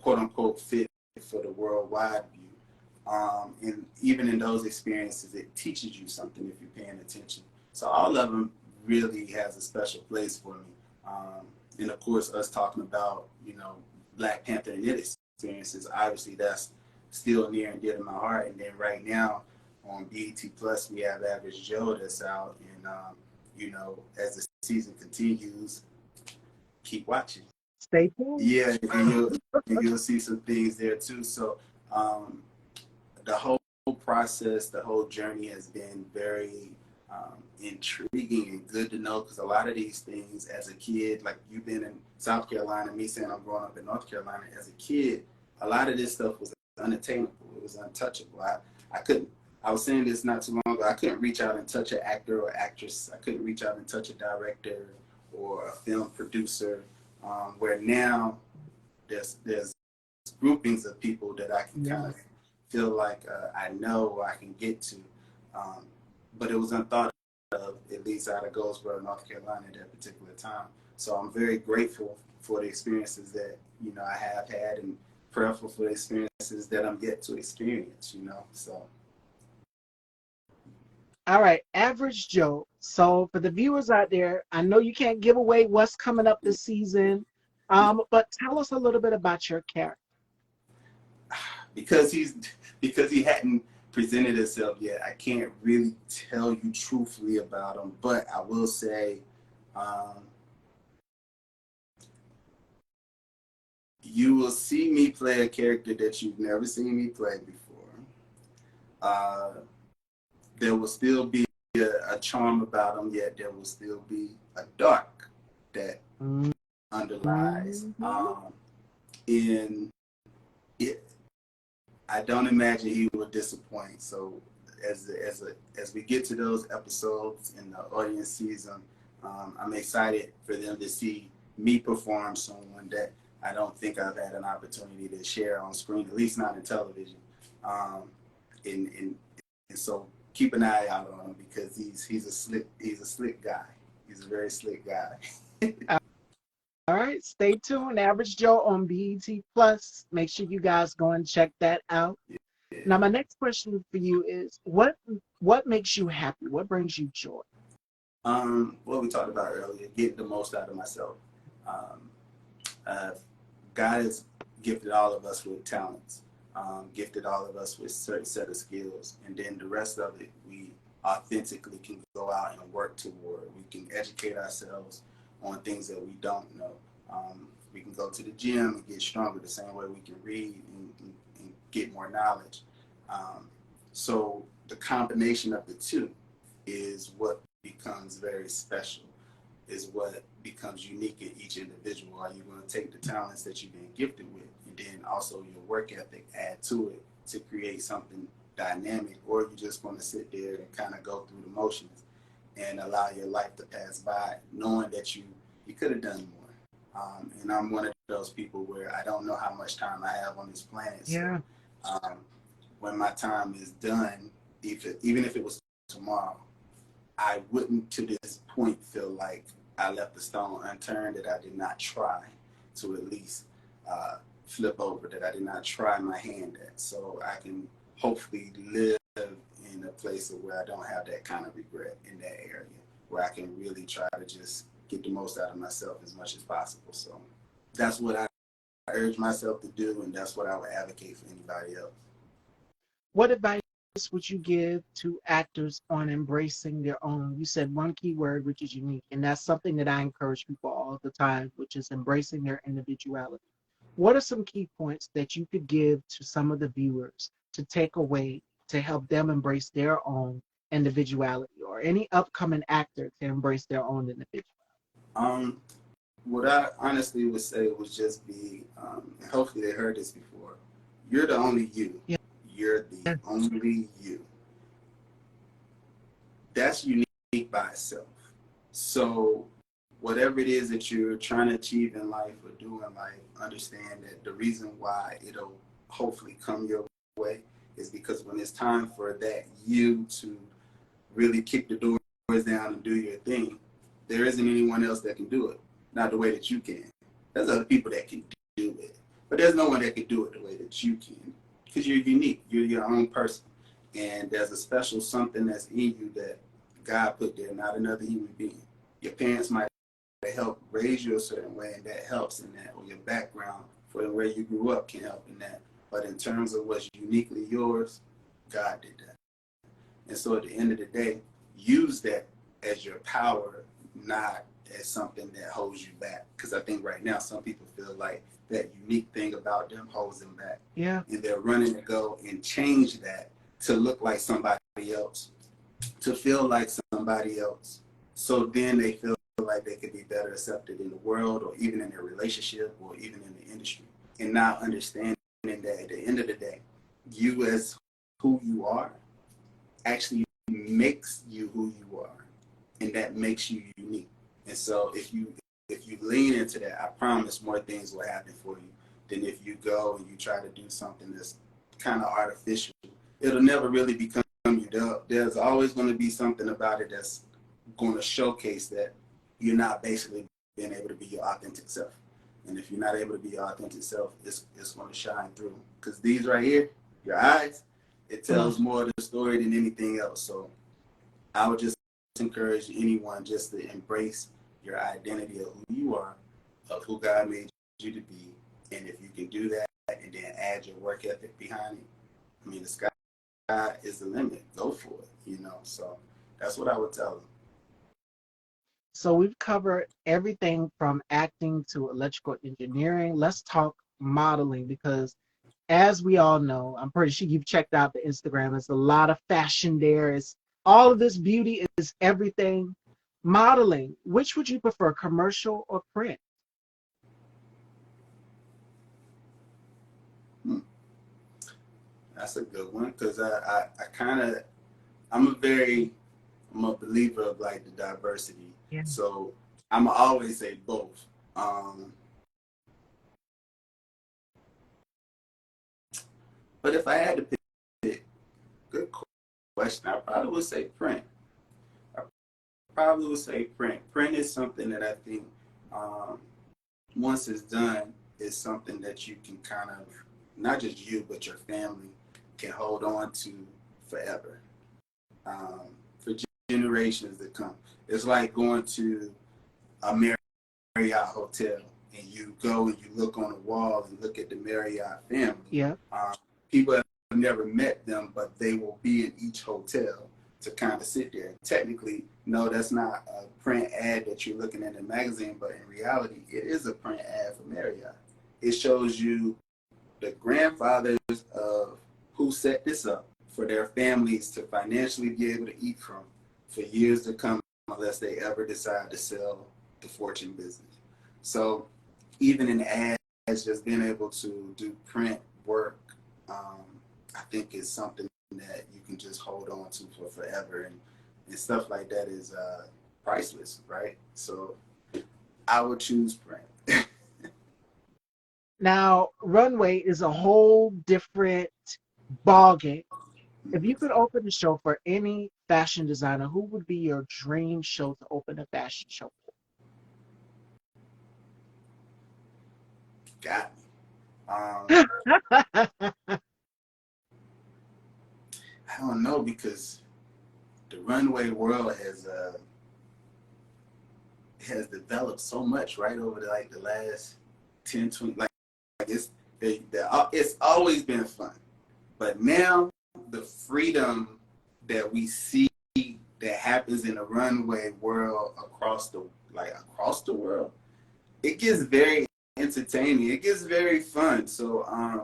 quote unquote fit for the worldwide view. And even in those experiences, it teaches you something if you're paying attention. So all of them really has a special place for me. And of course, us talking about, Black Panther and its experiences, obviously that's still near and dear to my heart. And then right now on BET Plus, we have Average Joe that's out. And, as the season continues, keep watching. Stay tuned. Yeah, and you'll see some things there too. So the whole process, the whole journey has been very intriguing and good to know, because a lot of these things as a kid, like you've been in South Carolina, me saying I'm growing up in North Carolina, as a kid, a lot of this stuff was unattainable. It was untouchable. I couldn't, I was saying this not too long ago, I couldn't reach out and touch an actor or actress. I couldn't reach out and touch a director or a film producer, where now there's groupings of people that I can kind Yeah. of feel like I know or I can get to. But it was unthought of, at least out of Goldsboro, North Carolina at that particular time. So I'm very grateful for the experiences that, I have had and prayerful for the experiences that I'm yet to experience, you know. So All right, Average Joe. So for the viewers out there, I know you can't give away what's coming up this season, but tell us a little bit about your character. because he hadn't presented himself yet, I can't really tell you truthfully about him. But I will say, um, you will see me play a character that you've never seen me play before. Uh, there will still be a charm about him, yet there will still be a dark that underlies. In it, I don't imagine he will disappoint. So as we get to those episodes and the audience sees them, I'm excited for them to see me perform someone that I don't think I've had an opportunity to share on screen, at least not in television. And so keep an eye out on him because he's a slick guy. He's a very slick guy. All right, stay tuned. Average Joe on BET Plus. Make sure you guys go and check that out. Yeah. Now, my next question for you is, what makes you happy? What brings you joy? What we talked about earlier, getting the most out of myself. God has gifted all of us with talents, gifted all of us with a certain set of skills, and then the rest of it we authentically can go out and work toward. We can educate ourselves on things that we don't know. We can go to the gym and get stronger the same way we can read and get more knowledge. So the combination of the two is what becomes very special, is what becomes unique in each individual. Are you going to take the talents that you've been gifted with and then also your work ethic, add to it to create something dynamic, or are you just going to sit there and kind of go through the motions and allow your life to pass by knowing that you could have done more? And I'm one of those people where I don't know how much time I have on this planet. Yeah. So when my time is done, even if it was tomorrow, I wouldn't to this point feel like I left the stone unturned, that I did not try to at least flip over, that I did not try my hand at. So I can hopefully live in a place of where I don't have that kind of regret in that area, where I can really try to just get the most out of myself as much as possible. So that's what I urge myself to do, and that's what I would advocate for anybody else. What advice would you give to actors on embracing their own? You said one key word, which is unique, and that's something that I encourage people all the time, which is embracing their individuality. What are some key points that you could give to some of the viewers to take away to help them embrace their own individuality, or any upcoming actor to embrace their own individuality? What I honestly would say would just be, and hopefully they heard this before, you're the only you. Yeah. You're the only you. That's unique by itself. So whatever it is that you're trying to achieve in life or do in life, understand that the reason why it'll hopefully come your way is because when it's time for that you to really kick the doors down and do your thing, there isn't anyone else that can do it. Not the way that you can. There's other people that can do it, but there's no one that can do it the way that you can, because you're unique. You're your own person, and there's a special something that's in you that God put there, not another human being. Your parents might help raise you a certain way, and that helps in that, or your background for the way you grew up can help in that. But in terms of what's uniquely yours, God did that. And so at the end of the day, use that as your power, not as something that holds you back. Because I think right now some people feel like that unique thing about them holds them back. Yeah. And they're running to go and change that to look like somebody else, to feel like somebody else. So then they feel like they could be better accepted in the world, or even in their relationship, or even in the industry. And not understanding that at the end of the day, you as who you are actually makes you who you are, and that makes you unique. And so if you lean into that, I promise more things will happen for you than if you go and you try to do something that's kind of artificial. It'll never really become you. There's always going to be something about it that's going to showcase that you're not basically being able to be your authentic self. And if you're not able to be your authentic self, it's going to shine through. Because these right here, your eyes, it tells more of the story than anything else. So I would just encourage anyone just to embrace your identity of who you are, of who God made you to be. And if you can do that and then add your work ethic behind it, I mean, the sky is the limit. Go for it, you know. So that's what I would tell them. So we've covered everything from acting to electrical engineering. Let's talk modeling because as we all know, I'm pretty sure you've checked out the Instagram. There's a lot of fashion there. It's all of this beauty is everything. Modeling, which would you prefer, commercial or print? Hmm. That's a good one because I'm a believer of like the diversity. Yeah. So I'm always say both. Um, but if I had to pick, good question, I probably would say print. I probably would say print. Print is something that I think um, once it's done is something that you can kind of, not just you, but your family can hold on to forever, for generations to come. It's like going to a Marriott hotel and you go and you look on the wall and look at the Marriott family. Yeah. People have never met them, but they will be in each hotel to kind of sit there. Technically, no, that's not a print ad that you're looking at in a magazine, but in reality, it is a print ad for Marriott. It shows you the grandfathers of who set this up for their families to financially be able to eat from for years to come, unless they ever decide to sell the fortune business. So even in ads, just being able to do print work, um, I think is something that you can just hold on to for forever. And stuff like that is priceless, right? So I would choose print. Now, runway is a whole different ballgame. If you could open the show for any fashion designer, who would be your dream show to open a fashion show Got me. for? I don't know because the runway world has developed so much right over the last 10, 20, like it's it's always been fun. But now the freedom that we see that happens in the runway world across the world, it gets very entertaining. It gets very fun. So I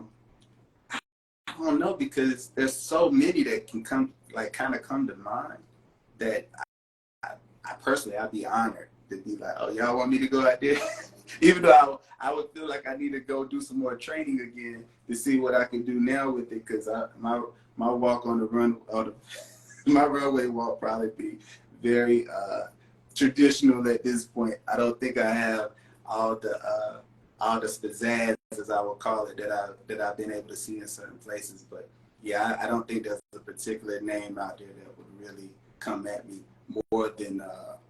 don't know because there's so many that can kind of come to mind that I personally I'd be honored to be like, oh, y'all want me to go out there? Even though I would feel like I need to go do some more training again to see what I can do now with it, because my walk on the run or my runway walk probably be very traditional at this point. I don't think I have all the pizzazz, as I would call it, that I've been able to see in certain places. But yeah, I don't think there's a particular name out there that would really come at me more than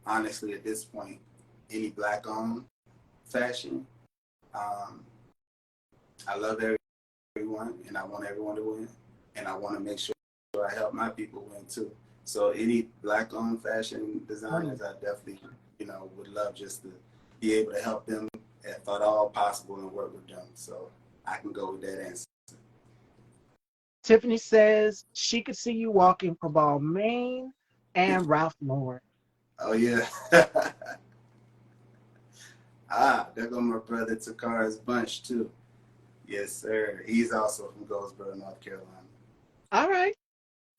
honestly at this point any black owned fashion. Um, I love everyone and I want everyone to win and I want to make sure I help my people win too. So any black owned fashion designers, I definitely would love just to be able to help them if at all possible and work with them. So I can go with that answer. Tiffany says she could see you walking for Balmain and Ralph Lauren. Oh yeah. There go my brother Takara's bunch too. Yes, sir. He's also from Goldsboro, North Carolina. All right.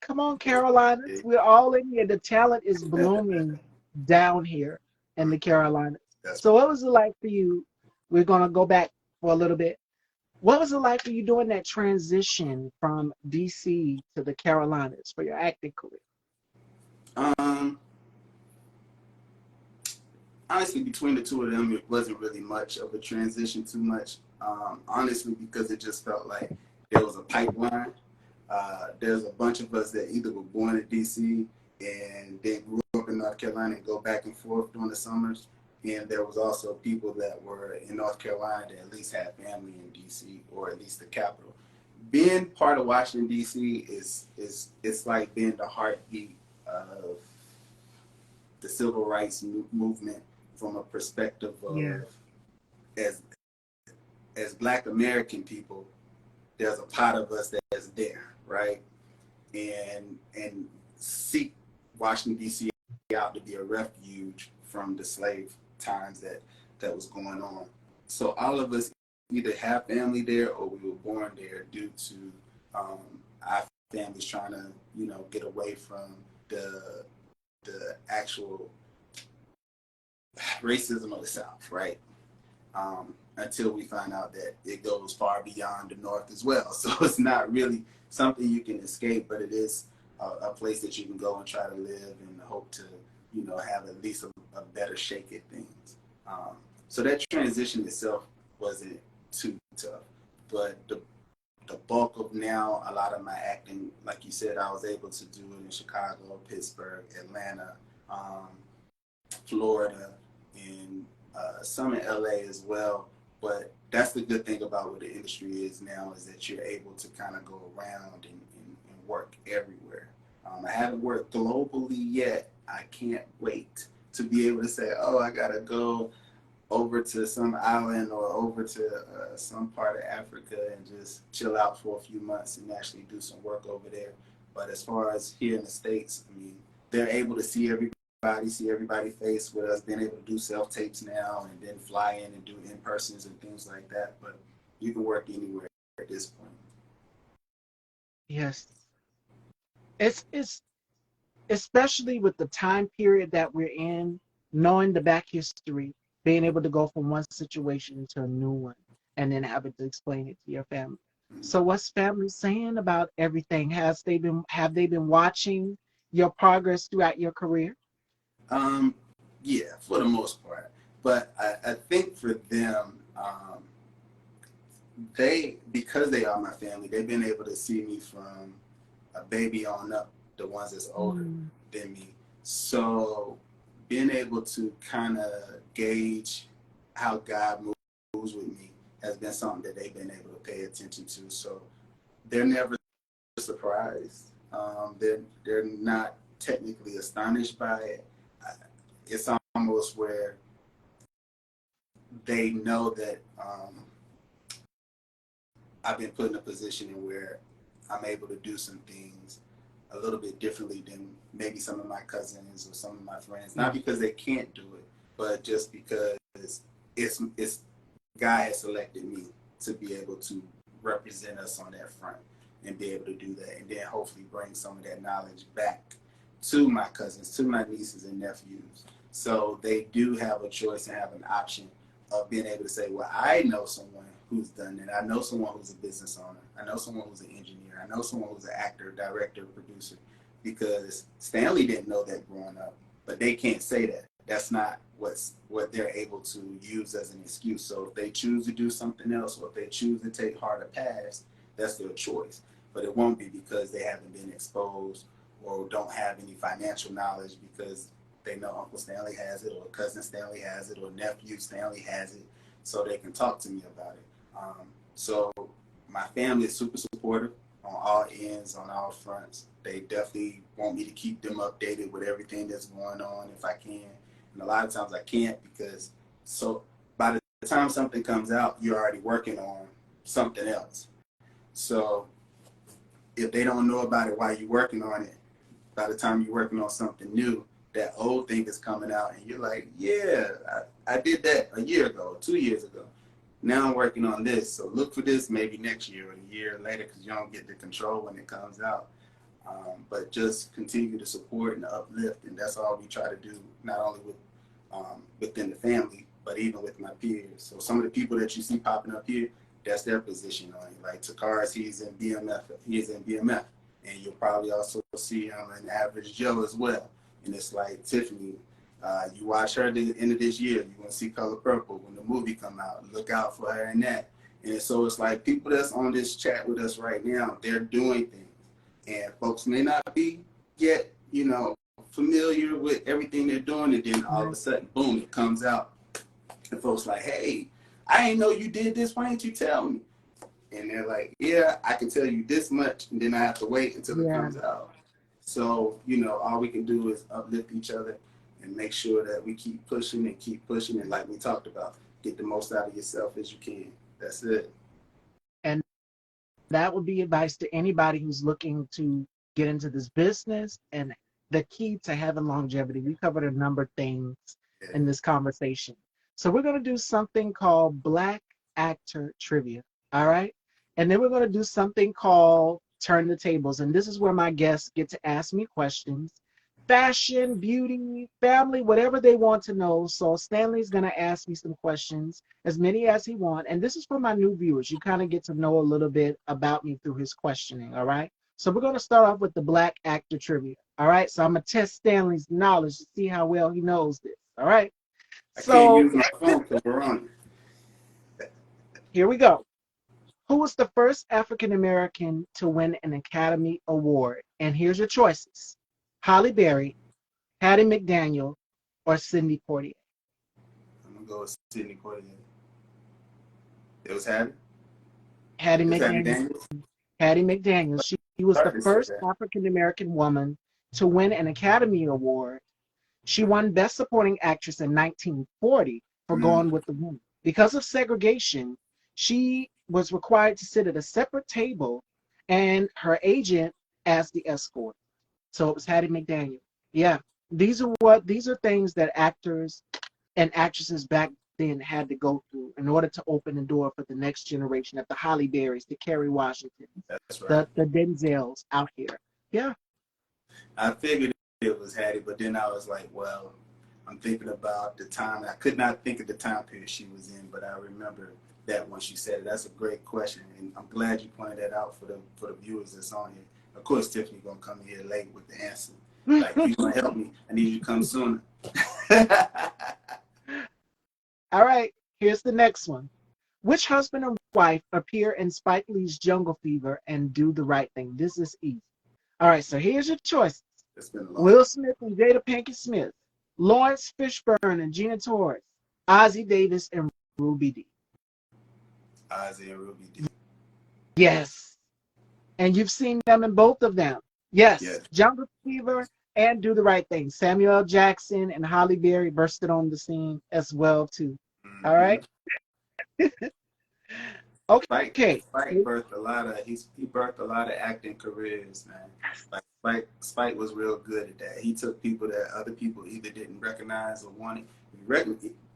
Come on, Carolinas. Yeah. We're all in here. The talent is blooming down here in the Carolinas. That's So what was it like for you? We're going to go back for a little bit. What was it like for you doing that transition from DC to the Carolinas for your acting career? um honestly between the two of them it wasn't really much of a transition too much. Honestly because it just felt like there was a pipeline. There's a bunch of us that either were born in DC and then grew up in North Carolina and go back and forth during the summers. And there was also people that were in North Carolina that at least had family in DC, or at least the capital. Being part of Washington DC is it's like being the heartbeat of the civil rights movement from a perspective Yeah. of, as Black American people, there's a part of us that's there, right? And seek Washington D.C. out to be a refuge from the slave times that was going on. So all of us either have family there or we were born there due to our families trying to, get away from the actual racism of the South, right? Until we find out that it goes far beyond the North as well. So it's not really something you can escape, but it is a place that you can go and try to live and hope to, have at least a better shake at things. So that transition itself wasn't too tough, but the bulk of now, a lot of my acting, like you said, I was able to do it in Chicago, Pittsburgh, Atlanta, Florida, and some in LA as well. But that's the good thing about what the industry is now, is that you're able to kind of go around and work everywhere. I haven't worked globally yet. I can't wait to be able to say, oh, I got to go over to some island or over to some part of Africa and just chill out for a few months and actually do some work over there. But as far as here in the States, I mean, they're able to see everybody's face with us, being able to do self-tapes now and then fly in and do in-persons and things like that. But you can work anywhere at this point. Yes. It's especially with the time period that we're in, knowing the back history, being able to go from one situation to a new one, and then having to explain it to your family. So, what's family saying about everything? Have they been watching your progress throughout your career? Um, yeah, for the most part. But I think for them, because they are my family, they've been able to see me from a baby on up, the ones that's older Mm. than me. So being able to kind of gauge how God moves with me has been something that they've been able to pay attention to. So they're never surprised. They're not technically astonished by it. It's almost where they know that I've been put in a position in where I'm able to do some things a little bit differently than maybe some of my cousins or some of my friends. Not Yeah. because they can't do it, but just because it's God has selected me to be able to represent us on that front and be able to do that, and then hopefully bring some of that knowledge back to my cousins, to my nieces and nephews. So they do have a choice and have an option of being able to say, well, I know someone who's done it. I know someone who's a business owner. I know someone who's an engineer. I know someone who's an actor, director, producer. Because Stanley didn't know that growing up, but they can't say that. That's not what they're able to use as an excuse. So if they choose to do something else, or if they choose to take harder paths, that's their choice. But it won't be because they haven't been exposed or don't have any financial knowledge, because they know Uncle Stanley has it, or cousin Stanley has it, or nephew Stanley has it, so they can talk to me about it. So my family is super supportive on all ends, on all fronts. They definitely want me to keep them updated with everything that's going on if I can. And a lot of times I can't, because so by the time something comes out, you're already working on something else. So if they don't know about it while you're working on it, by the time you're working on something new, that old thing is coming out, and you're like, yeah, I did that a year ago, 2 years ago. Now I'm working on this, so look for this maybe next year or a year later, because you don't get the control when it comes out. But just continue to support and uplift, and that's all we try to do, not only within the family, but even with my peers. So some of the people that you see popping up here, that's their position on it. Like Takaris, he's in BMF, and you'll probably also see him in Average Joe as well. And it's like Tiffany, you watch her at the end of this year, you're gonna see Color Purple when the movie come out. Look out for her in that. And so it's like people that's on this chat with us right now, they're doing things, and folks may not be yet, familiar with everything they're doing, and then all of a sudden, boom, it comes out, And folks like, hey, I didn't know you did this. Why didn't you tell me? And they're like, yeah, I can tell you this much, and then I have to wait until it Yeah. comes out. So, you know, all we can do is uplift each other and make sure that we keep pushing and keep pushing. And like we talked about, get the most out of yourself as you can. That's it. And that would be advice to anybody who's looking to get into this business. And the key to having longevity, we covered a number of things Yeah. in this conversation. So we're going to do something called Black Actor Trivia. All right. And then we're going to do something called Turn the Tables. And this is where my guests get to ask me questions. Fashion, beauty, family, whatever they want to know. So Stanley's going to ask me some questions, as many as he wants. And this is for my new viewers. You kind of get to know a little bit about me through his questioning, all right? So we're going to start off with the Black Actor Trivia, all right? So I'm going to test Stanley's knowledge to see how well he knows this, all right? I can't So use my phone because we're on it. here we go. Who was the first African American to win an Academy Award? And here's your choices: Halle Berry, Hattie McDaniel, or Sidney Poitier. I'm going to go with Sidney Poitier. It was Hattie? Hattie It was Hattie McDaniel. Daniels? Hattie McDaniel. She was Hard the to say first that. African American woman to win an Academy Award. She won Best Supporting Actress in 1940 for Mm. Gone with the Wind. Because of segregation, she was required to sit at a separate table, and her agent as the escort. So it was Hattie McDaniel. Yeah, these are things that actors and actresses back then had to go through in order to open the door for the next generation of the Holly Berrys, the Kerry Washingtons, That's right. the Denzels out here. Yeah. I figured it was Hattie, but then I was like, well, I'm thinking about the time. I could not think of the time period she was in, but I remember that when she said it. That's a great question, and I'm glad you pointed that out for the viewers that's on here. Of course, Tiffany gonna come in here late with the answer. Like, if you gonna help me, I need you to come sooner. All right, here's the next one. Which husband and wife appear in Spike Lee's Jungle Fever and Do the Right Thing? This is easy. All right, so here's your choices. It's been a long Will Smith and Jada Pinkett Smith, Lawrence Fishburne and Gina Torres, Ozzie Davis and Ruby D. Ozzy and Ruby D. Yes. And you've seen them in both of them. Yes. Yes. Jungle Fever and Do the Right Thing. Samuel L. Jackson and Halle Berry bursted on the scene as well, too. All Mm-hmm. right. Okay. Spike birthed a lot of he birthed a lot of acting careers, man. Like Spike was real good at that. He took people that other people either didn't recognize or wanted.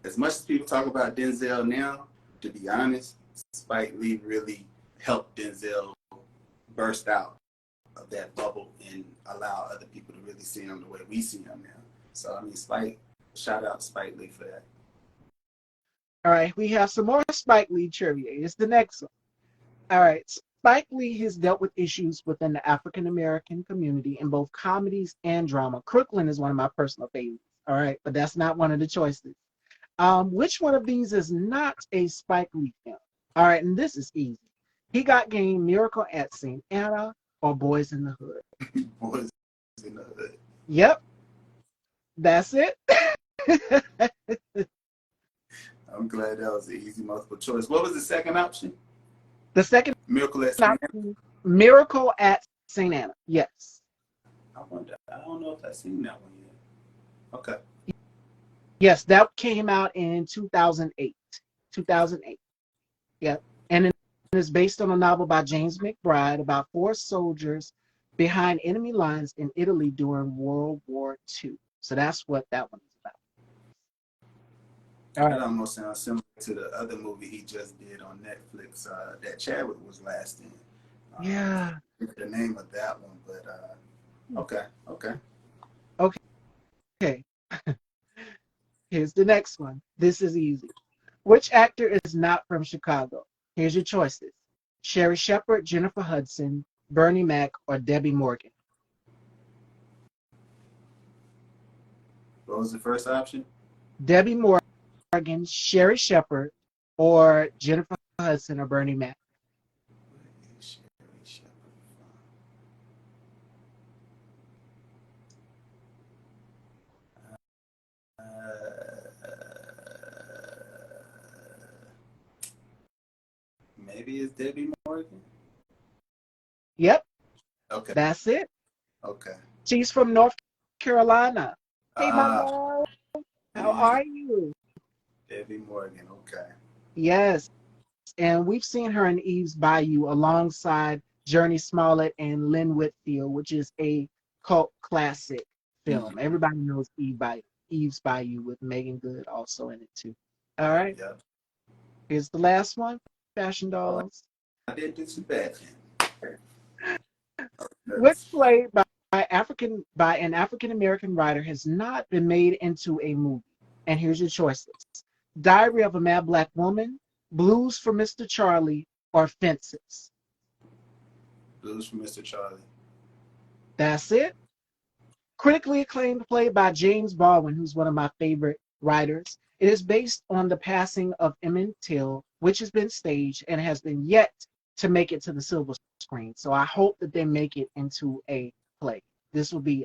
As much as people talk about Denzel now, to be honest, Spike Lee really helped Denzel burst out of that bubble and allow other people to really see him the way we see him now. So I mean, shout out Spike Lee for that. All right. We have some more Spike Lee trivia. It's the next one. All right. Spike Lee has dealt with issues within the African American community in both comedies and drama. Crooklyn is one of my personal favorites. All right. But that's not one of the choices. Which one of these is not a Spike Lee film? All right. And this is easy. He Got Game, Miracle at St. Anna, or Boys in the Hood. Boys in the Hood. Yep. That's it. I'm glad that was an easy multiple choice. What was the second option? The second Miracle at St. Anna? Miracle at St. Anna. Yes. I don't know if I've seen that one yet. Okay. Yes, that came out in 2008. 2008. Yep. And it's based on a novel by James McBride about four soldiers behind enemy lines in Italy during World War II. So that's what that one is about. All That right. almost sounds similar to the other movie he just did on Netflix that Chadwick was last in. Yeah. The name of that one, but okay. Okay. Here's the next one. This is easy. Which actor is not from Chicago? Here's your choices: Sherry Shepherd, Jennifer Hudson, Bernie Mac, or Debbie Morgan. What was the first option? Debbie Morgan, Sherry Shepherd, or Jennifer Hudson, or Bernie Mac. Maybe it's Debbie Morgan. Yep, Okay. that's it. Okay. She's from North Carolina. Hey, my Ah, love, how yeah. are you? Debbie Morgan. Okay. Yes, and we've seen her in Eve's Bayou alongside Journey Smollett and Lynn Whitfield, which is a cult classic film. Mm-hmm. Everybody knows Eve's Bayou with Megan Good also in it too. All right, Yep. here's the last one, Fashion Oh, Dolls. I didn't do too bad then. Which Nervous. play by an African American writer has not been made into a movie? And here's your choices: Diary of a Mad Black Woman, Blues for Mr. Charlie, or Fences. Blues for Mr. Charlie. That's it. Critically acclaimed play by James Baldwin, who's one of my favorite writers. It is based on the passing of Emmett Till, which has been staged and has been yet to make it to the silver screen. So I hope that they make it into a play. This will be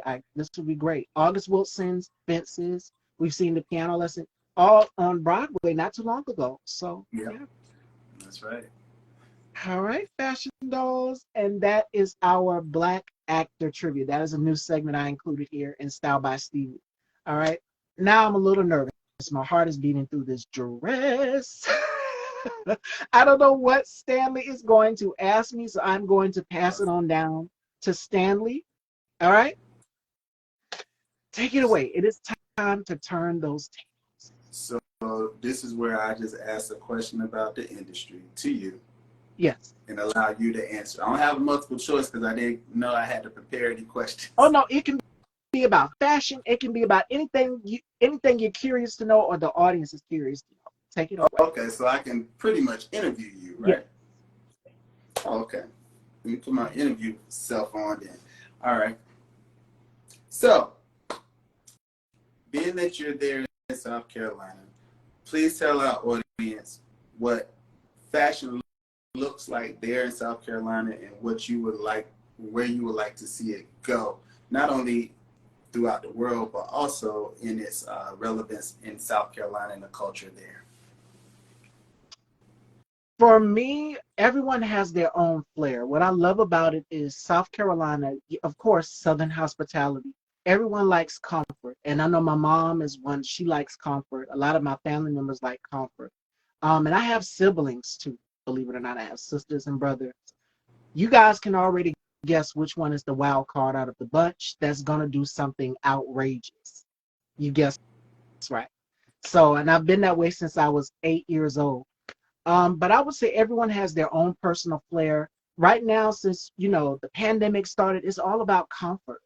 great. August Wilson's Fences. We've seen the piano lesson all on Broadway not too long ago. So Yep. yeah. That's right. All right, Fashion Dolls. And that is our Black Actor Trivia. That is a new segment I included here in Style by Stevie. All right. Now I'm a little nervous. My heart is beating through this dress. I don't know what Stanley is going to ask me, so I'm going to pass it on down to Stanley. All right. Take it away. It is time to turn those tables. So this is where I just ask a question about the industry to you Yes. and allow you to answer. I don't have a multiple choice because I didn't know I had to prepare any Oh questions. no, it can be about fashion. It can be about anything you're curious to know or the audience is curious to know. Take it away. Okay, so I can pretty much interview you, Yeah. right? Oh, okay. Let me put my interview self on then. All right. So, being that you're there in South Carolina, please tell our audience what fashion looks like there in South Carolina and what you would like, where you would like to see it go, not only throughout the world, but also in its relevance in South Carolina and the culture there. For me, everyone has their own flair. What I love about it is South Carolina, of course, Southern hospitality. Everyone likes comfort. And I know my mom is one, she likes comfort. A lot of my family members like comfort. And I have siblings too, believe it or not. I have sisters and brothers. You guys can already guess which one is the wild card out of the bunch that's going to do something outrageous. You guessed right. So, and I've been that way since I was 8 years old. But I would say everyone has their own personal flair. Right now, since the pandemic started, it's all about comfort.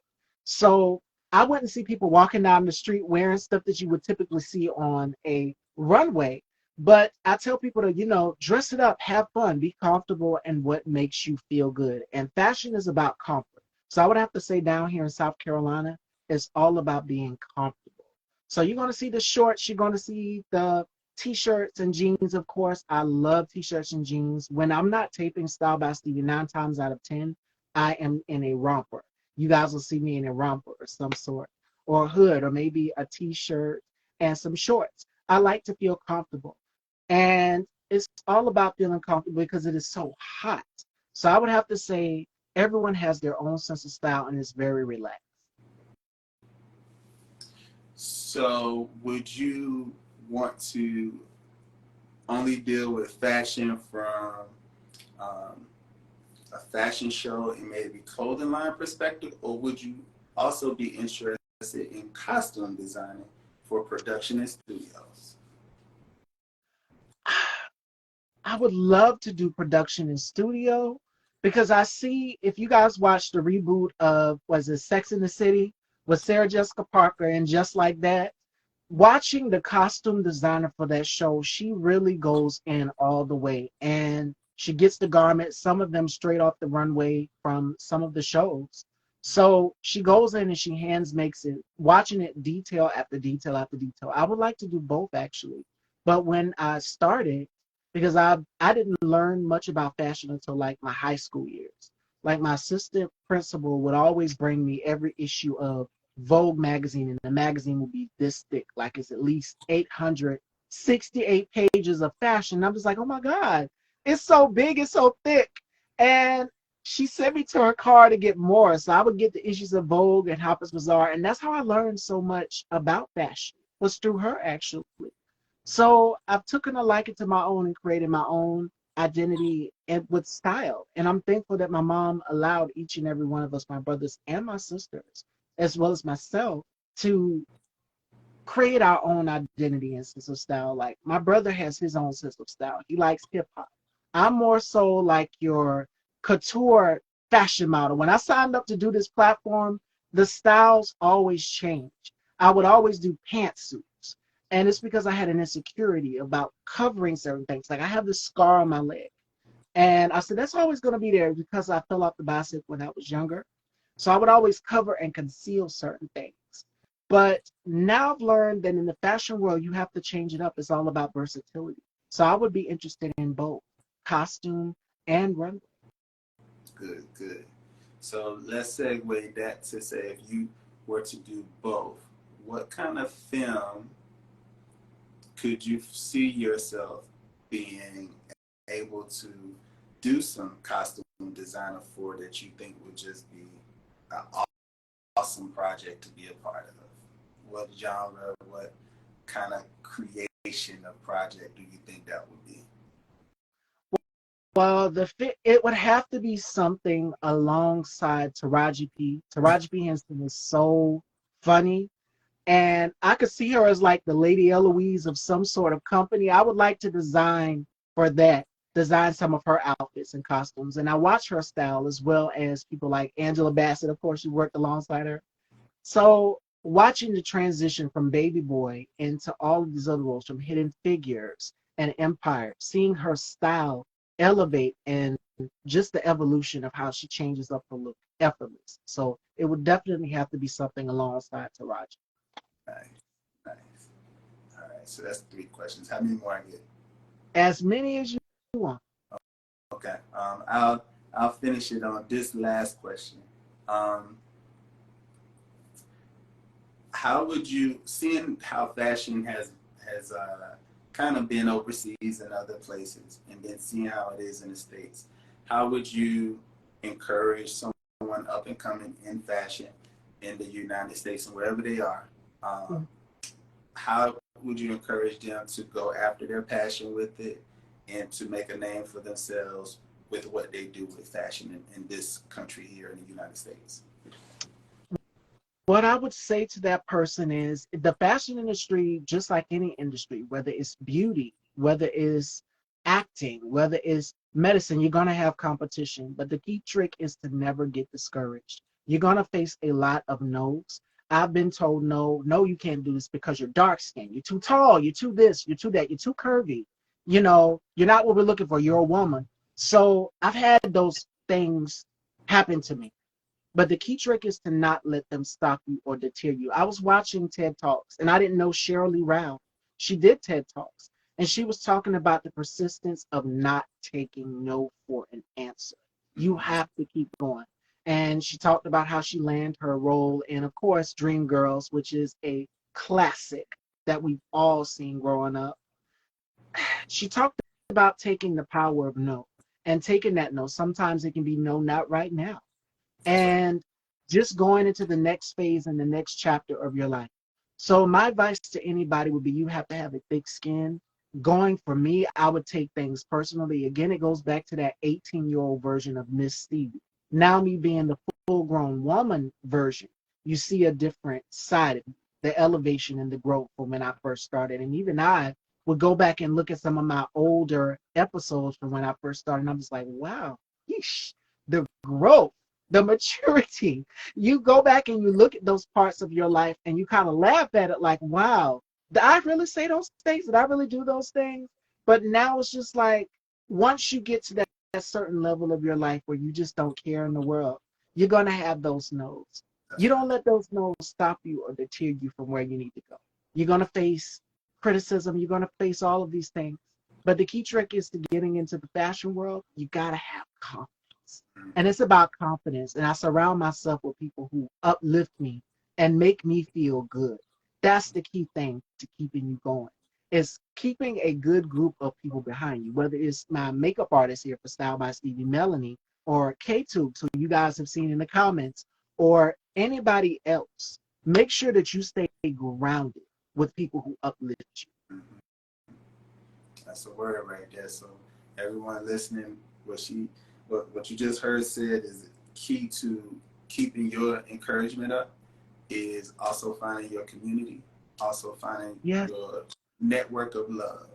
So I wouldn't see people walking down the street wearing stuff that you would typically see on a runway. But I tell people to, dress it up, have fun, be comfortable, and what makes you feel good. And fashion is about comfort. So I would have to say down here in South Carolina, it's all about being comfortable. So you're going to see the shorts, you're going to see the t-shirts and jeans, of course. I love t-shirts and jeans. When I'm not taping Style by Stevie, 9 times out of 10, I am in a romper. You guys will see me in a romper of some sort, or a hood, or maybe a t-shirt and some shorts. I like to feel comfortable. And it's all about feeling comfortable because it is so hot. So I would have to say everyone has their own sense of style and it's very relaxed. So, would you want to only deal with fashion from um, a fashion show and maybe clothing line perspective, or would you also be interested in costume designing for production and studios? I would love to do production in studio because I see if you guys watched the reboot of was it Sex in the City with Sarah Jessica Parker and just like that, watching the costume designer for that show, she really goes in all the way and she gets the garments, some of them straight off the runway from some of the shows. So she goes in and she hands makes it, watching it detail after detail after detail. I would like to do both actually. But when I started, because I didn't learn much about fashion until like my high school years. Like my assistant principal would always bring me every issue of Vogue magazine, and the magazine will be this thick, like it's at least 868 pages of fashion. And I'm just like, oh my God. It's so big, it's so thick. And she sent me to her car to get more. So I would get the issues of Vogue and Harper's Bazaar. And that's how I learned so much about fashion, was through her actually. So I've taken a liking to my own and created my own identity and with style. And I'm thankful that my mom allowed each and every one of us, my brothers and my sisters, as well as myself, to create our own identity and sense of style. Like my brother has his own sense of style. He likes hip hop. I'm more so like your couture fashion model. When I signed up to do this platform, the styles always change. I would always do pantsuits. And it's because I had an insecurity about covering certain things. Like I have this scar on my leg. And I said, that's always going to be there because I fell off the bicycle when I was younger. So I would always cover and conceal certain things. But now I've learned that in the fashion world, you have to change it up. It's all about versatility. So I would be interested in both costume and runway. Good, good. So let's segue that to say if you were to do both, what kind of film could you see yourself being able to do some costume designer for that you think would just be an awesome project to be a part of? What genre, what kind of creation of project do you think that would be? Well, it would have to be something alongside Taraji P. Taraji P. Henson is so funny. And I could see her as like the Lady Eloise of some sort of company. I would like to design for that, design some of her outfits and costumes. And I watch her style as well as people like Angela Bassett. Of course, she worked alongside her. So watching the transition from Baby Boy into all of these other roles, from Hidden Figures and Empire, seeing her style elevate and just the evolution of how she changes up her look, effortless. So it would definitely have to be something alongside Taraji. Nice, nice. All right, so that's three questions. How many more I get? As many as you want. Okay, I'll finish it on this last question. Um, how would you, seeing how fashion has kind of been overseas and other places, and then seeing how it is in the States, how would you encourage someone up and coming in fashion in the United States and wherever they are? Um, how would you encourage them to go after their passion with it and to make a name for themselves with what they do with fashion in this country here in the United States? What I would say to that person is the fashion industry, just like any industry, whether it's beauty, whether it's acting, whether it's medicine, you're going to have competition. But the key trick is to never get discouraged. You're going to face a lot of no's. I've been told, no, no, you can't do this because you're dark skinned. You're too tall. You're too this. You're too that. You're too curvy. You know, you're not what we're looking for. You're a woman. So I've had those things happen to me. But the key trick is to not let them stop you or deter you. I was watching TED Talks and I didn't know Cheryl Lee Ralph. She did TED Talks and she was talking about the persistence of not taking no for an answer. You have to keep going. And she talked about how she landed her role in, of course, Dreamgirls, which is a classic that we've all seen growing up. She talked about taking the power of no and taking that no. Sometimes it can be no, not right now, and just going into the next phase and the next chapter of your life. So my advice to anybody would be you have to have a thick skin. Going for me, I would take things personally. Again, it goes back to that 18-year-old version of Miss Stevie. Now me being the full-grown woman version, you see a different side of me, the elevation and the growth from when I first started. And even I would go back and look at some of my older episodes from when I first started, and I'm just like, wow, yeesh, the growth, the maturity. You go back and you look at those parts of your life and you kind of laugh at it like, wow, did I really say those things? Did I really do those things? But now it's just like, once you get to that certain level of your life where you just don't care in the world, you're going to have those no's. You don't let those no's stop you or deter you from where you need to go. You're going to face criticism. You're going to face all of these things. But the key trick is to getting into the fashion world, you got to have confidence. And it's about confidence. And I surround myself with people who uplift me and make me feel good. That's the key thing to keeping you going. is keeping a good group of people behind you, whether it's my makeup artist here for Style by Stevie, Melanie, or K-Tube, so you guys have seen in the comments, or anybody else. Make sure that you stay grounded with people who uplift you. That's a word right there. So everyone listening, what you just heard said is key to keeping your encouragement up is also finding your community, also finding Yes, your network of love,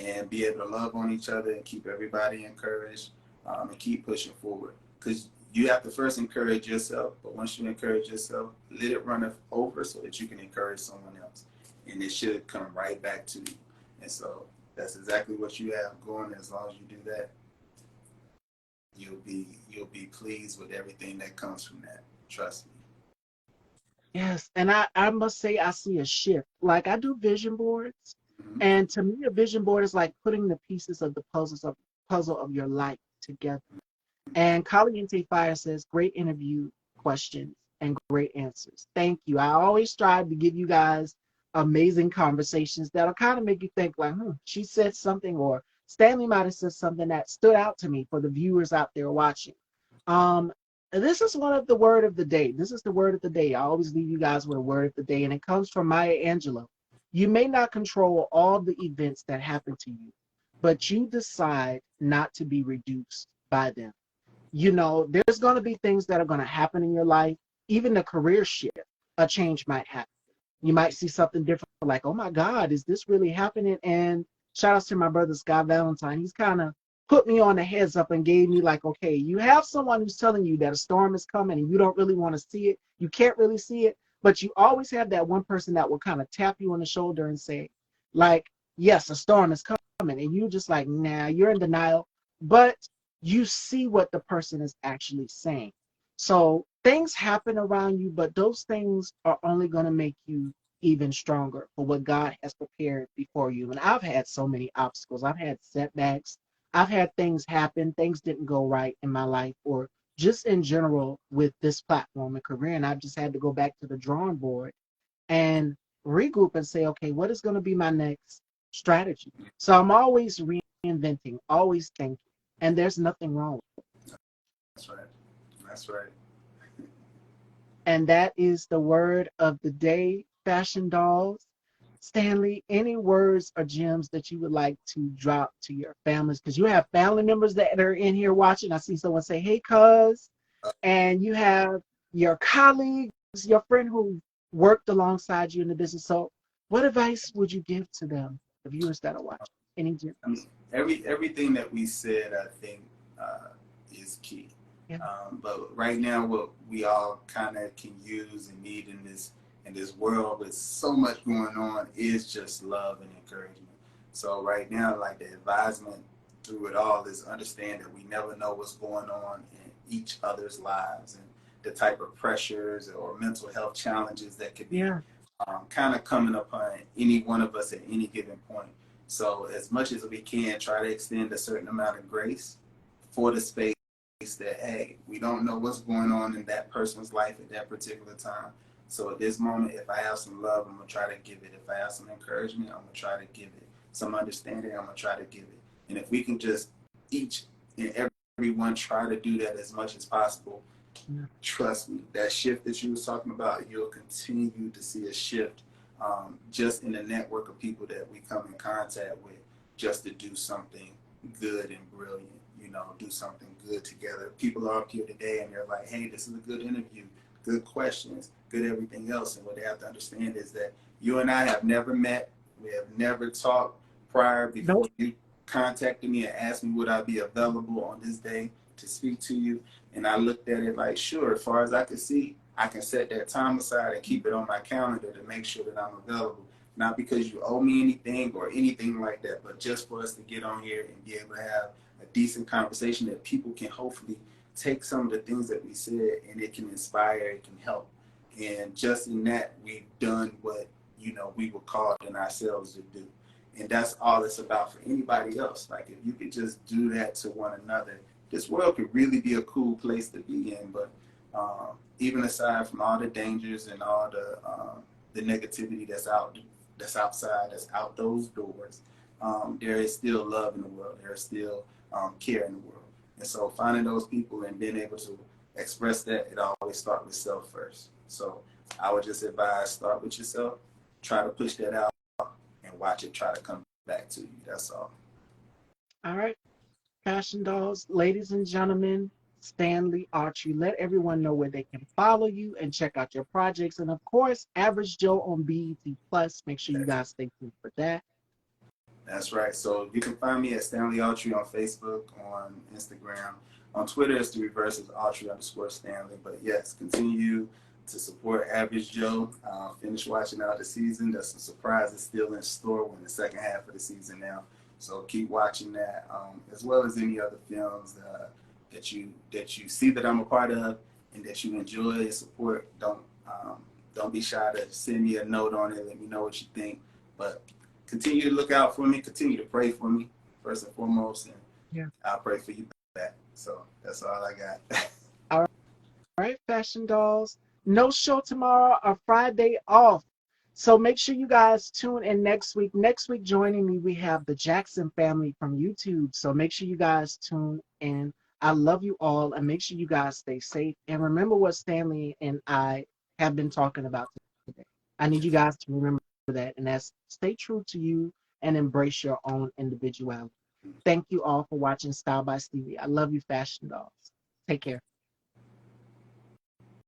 and be able to love on each other and keep everybody encouraged, and keep pushing forward. Because you have to first encourage yourself, but once you encourage yourself, let it run over so that you can encourage someone else, and it should come right back to you. And so that's exactly what you have going. As long as you do that, you'll be pleased with everything that comes from that. Trust me. yes. And I must say, I see a shift. Like, I do vision boards, Mm-hmm. and to me, a vision board is like putting the pieces of the puzzle of your life together. And Caliente Fire says, great interview questions and great answers. Thank you. I always strive to give you guys amazing conversations that'll kind of make you think like, she said something, or Stanley might have said something that stood out to me for the viewers out there watching. Um, this is one of the word of the day. This is the word of the day. I always leave you guys with a word of the day, and it comes from Maya Angelou. You may not control all the events that happen to you, but you decide not to be reduced by them. There's going to be things that are going to happen in your life, even a career shift, a change might happen. You might see something different, like, oh my God, is this really happening? And shout outs to my brother Scott Valentine. He's kind of put me on the heads up and gave me like, okay, you have someone who's telling you that a storm is coming and you don't really want to see it. You can't really see it, but you always have that one person that will kind of tap you on the shoulder and say, like, yes, a storm is coming. And you just like, nah, you're in denial. But you see what the person is actually saying. So things happen around you, but those things are only going to make you even stronger for what God has prepared before you. And I've had so many obstacles. I've had setbacks. I've had things happen. Things didn't go right in my life, or just in general with this platform and career. And I've just had to go back to the drawing board and regroup and say, okay, what is going to be my next strategy? So I'm always reinventing, always thinking, and there's nothing wrong with it. That's right. That's right. And that is the word of the day, Fashion Dolls. Stanley, any words or gems that you would like to drop to your families? Because you have family members that are in here watching. I see someone say, hey, cuz. And you have your colleagues, your friend who worked alongside you in the business. So what advice would you give to them, the viewers that are watching? Any gems? I mean, everything that we said, I think, is key. Yeah. But right now, what we all kind of can use and need in this world with so much going on is just love and encouragement. So right now, like the advisement through it all is understand that we never know what's going on in each other's lives, and the type of pressures or mental health challenges that could be Yeah. kind of coming upon any one of us at any given point. So as much as we can, try to extend a certain amount of grace for the space that, hey, we don't know what's going on in that person's life at that particular time. So at this moment, if I have some love, I'm going to try to give it. If I have some encouragement, I'm going to try to give it. Some understanding, I'm going to try to give it. And if we can just each and everyone try to do that as much as possible, trust me, that shift that you was talking about, you'll continue to see a shift, just in the network of people that we come in contact with, just to do something good and brilliant, do something good together. People are up here today and they're like, hey, this is a good interview, good questions, good everything else. And what they have to understand is that you and I have never met. We have never talked prior before Nope. you contacted me and asked me would I be available on this day to speak to you. And I looked at it like, sure, as far as I could see, I can set that time aside and keep it on my calendar to make sure that I'm available. Not because you owe me anything or anything like that, but just for us to get on here and be able to have a decent conversation that people can hopefully take some of the things that we said and it can inspire, it can help. And just in that, we've done what, we were called in ourselves to do. And that's all it's about for anybody else. Like, if you could just do that to one another, this world could really be a cool place to be in. But even aside from all the dangers and all the negativity that's out that's outside, that's out those doors, there is still love in the world. There is still care in the world. And so finding those people and being able to express that, it always starts with self first. So I would just advise, start with yourself, try to push that out, and watch it try to come back to you. That's all. All right, Fashion Dolls, ladies and gentlemen, Stanley, Aughtry, let everyone know where they can follow you and check out your projects. And of course, Average Joe on BET Plus. Make sure you guys stay tuned for that. That's right. So you can find me at Stanley Aughtry on Facebook, on Instagram. On Twitter, it's the reverse is Aughtry_Stanley. But yes, continue to support Average Joe. Finish watching out the season. There's some surprises still in store. We're in the second half of the season now. So keep watching that, as well as any other films that you see that I'm a part of and that you enjoy and support. Don't be shy to send me a note on it. Let me know what you think. But continue to look out for me. Continue to pray for me first and foremost, and Yeah. I'll pray for you back. So that's all I got. All right, Fashion Dolls. No show tomorrow, a Friday off. So make sure you guys tune in next week. Next week, joining me, we have the Jackson family from YouTube. So make sure you guys tune in. I love you all, and make sure you guys stay safe. And remember what Stanley and I have been talking about today. I need you guys to remember that, and that's stay true to you and embrace your own individuality. Thank you all for watching Style by Stevie. I love you, Fashion Dolls. Take care.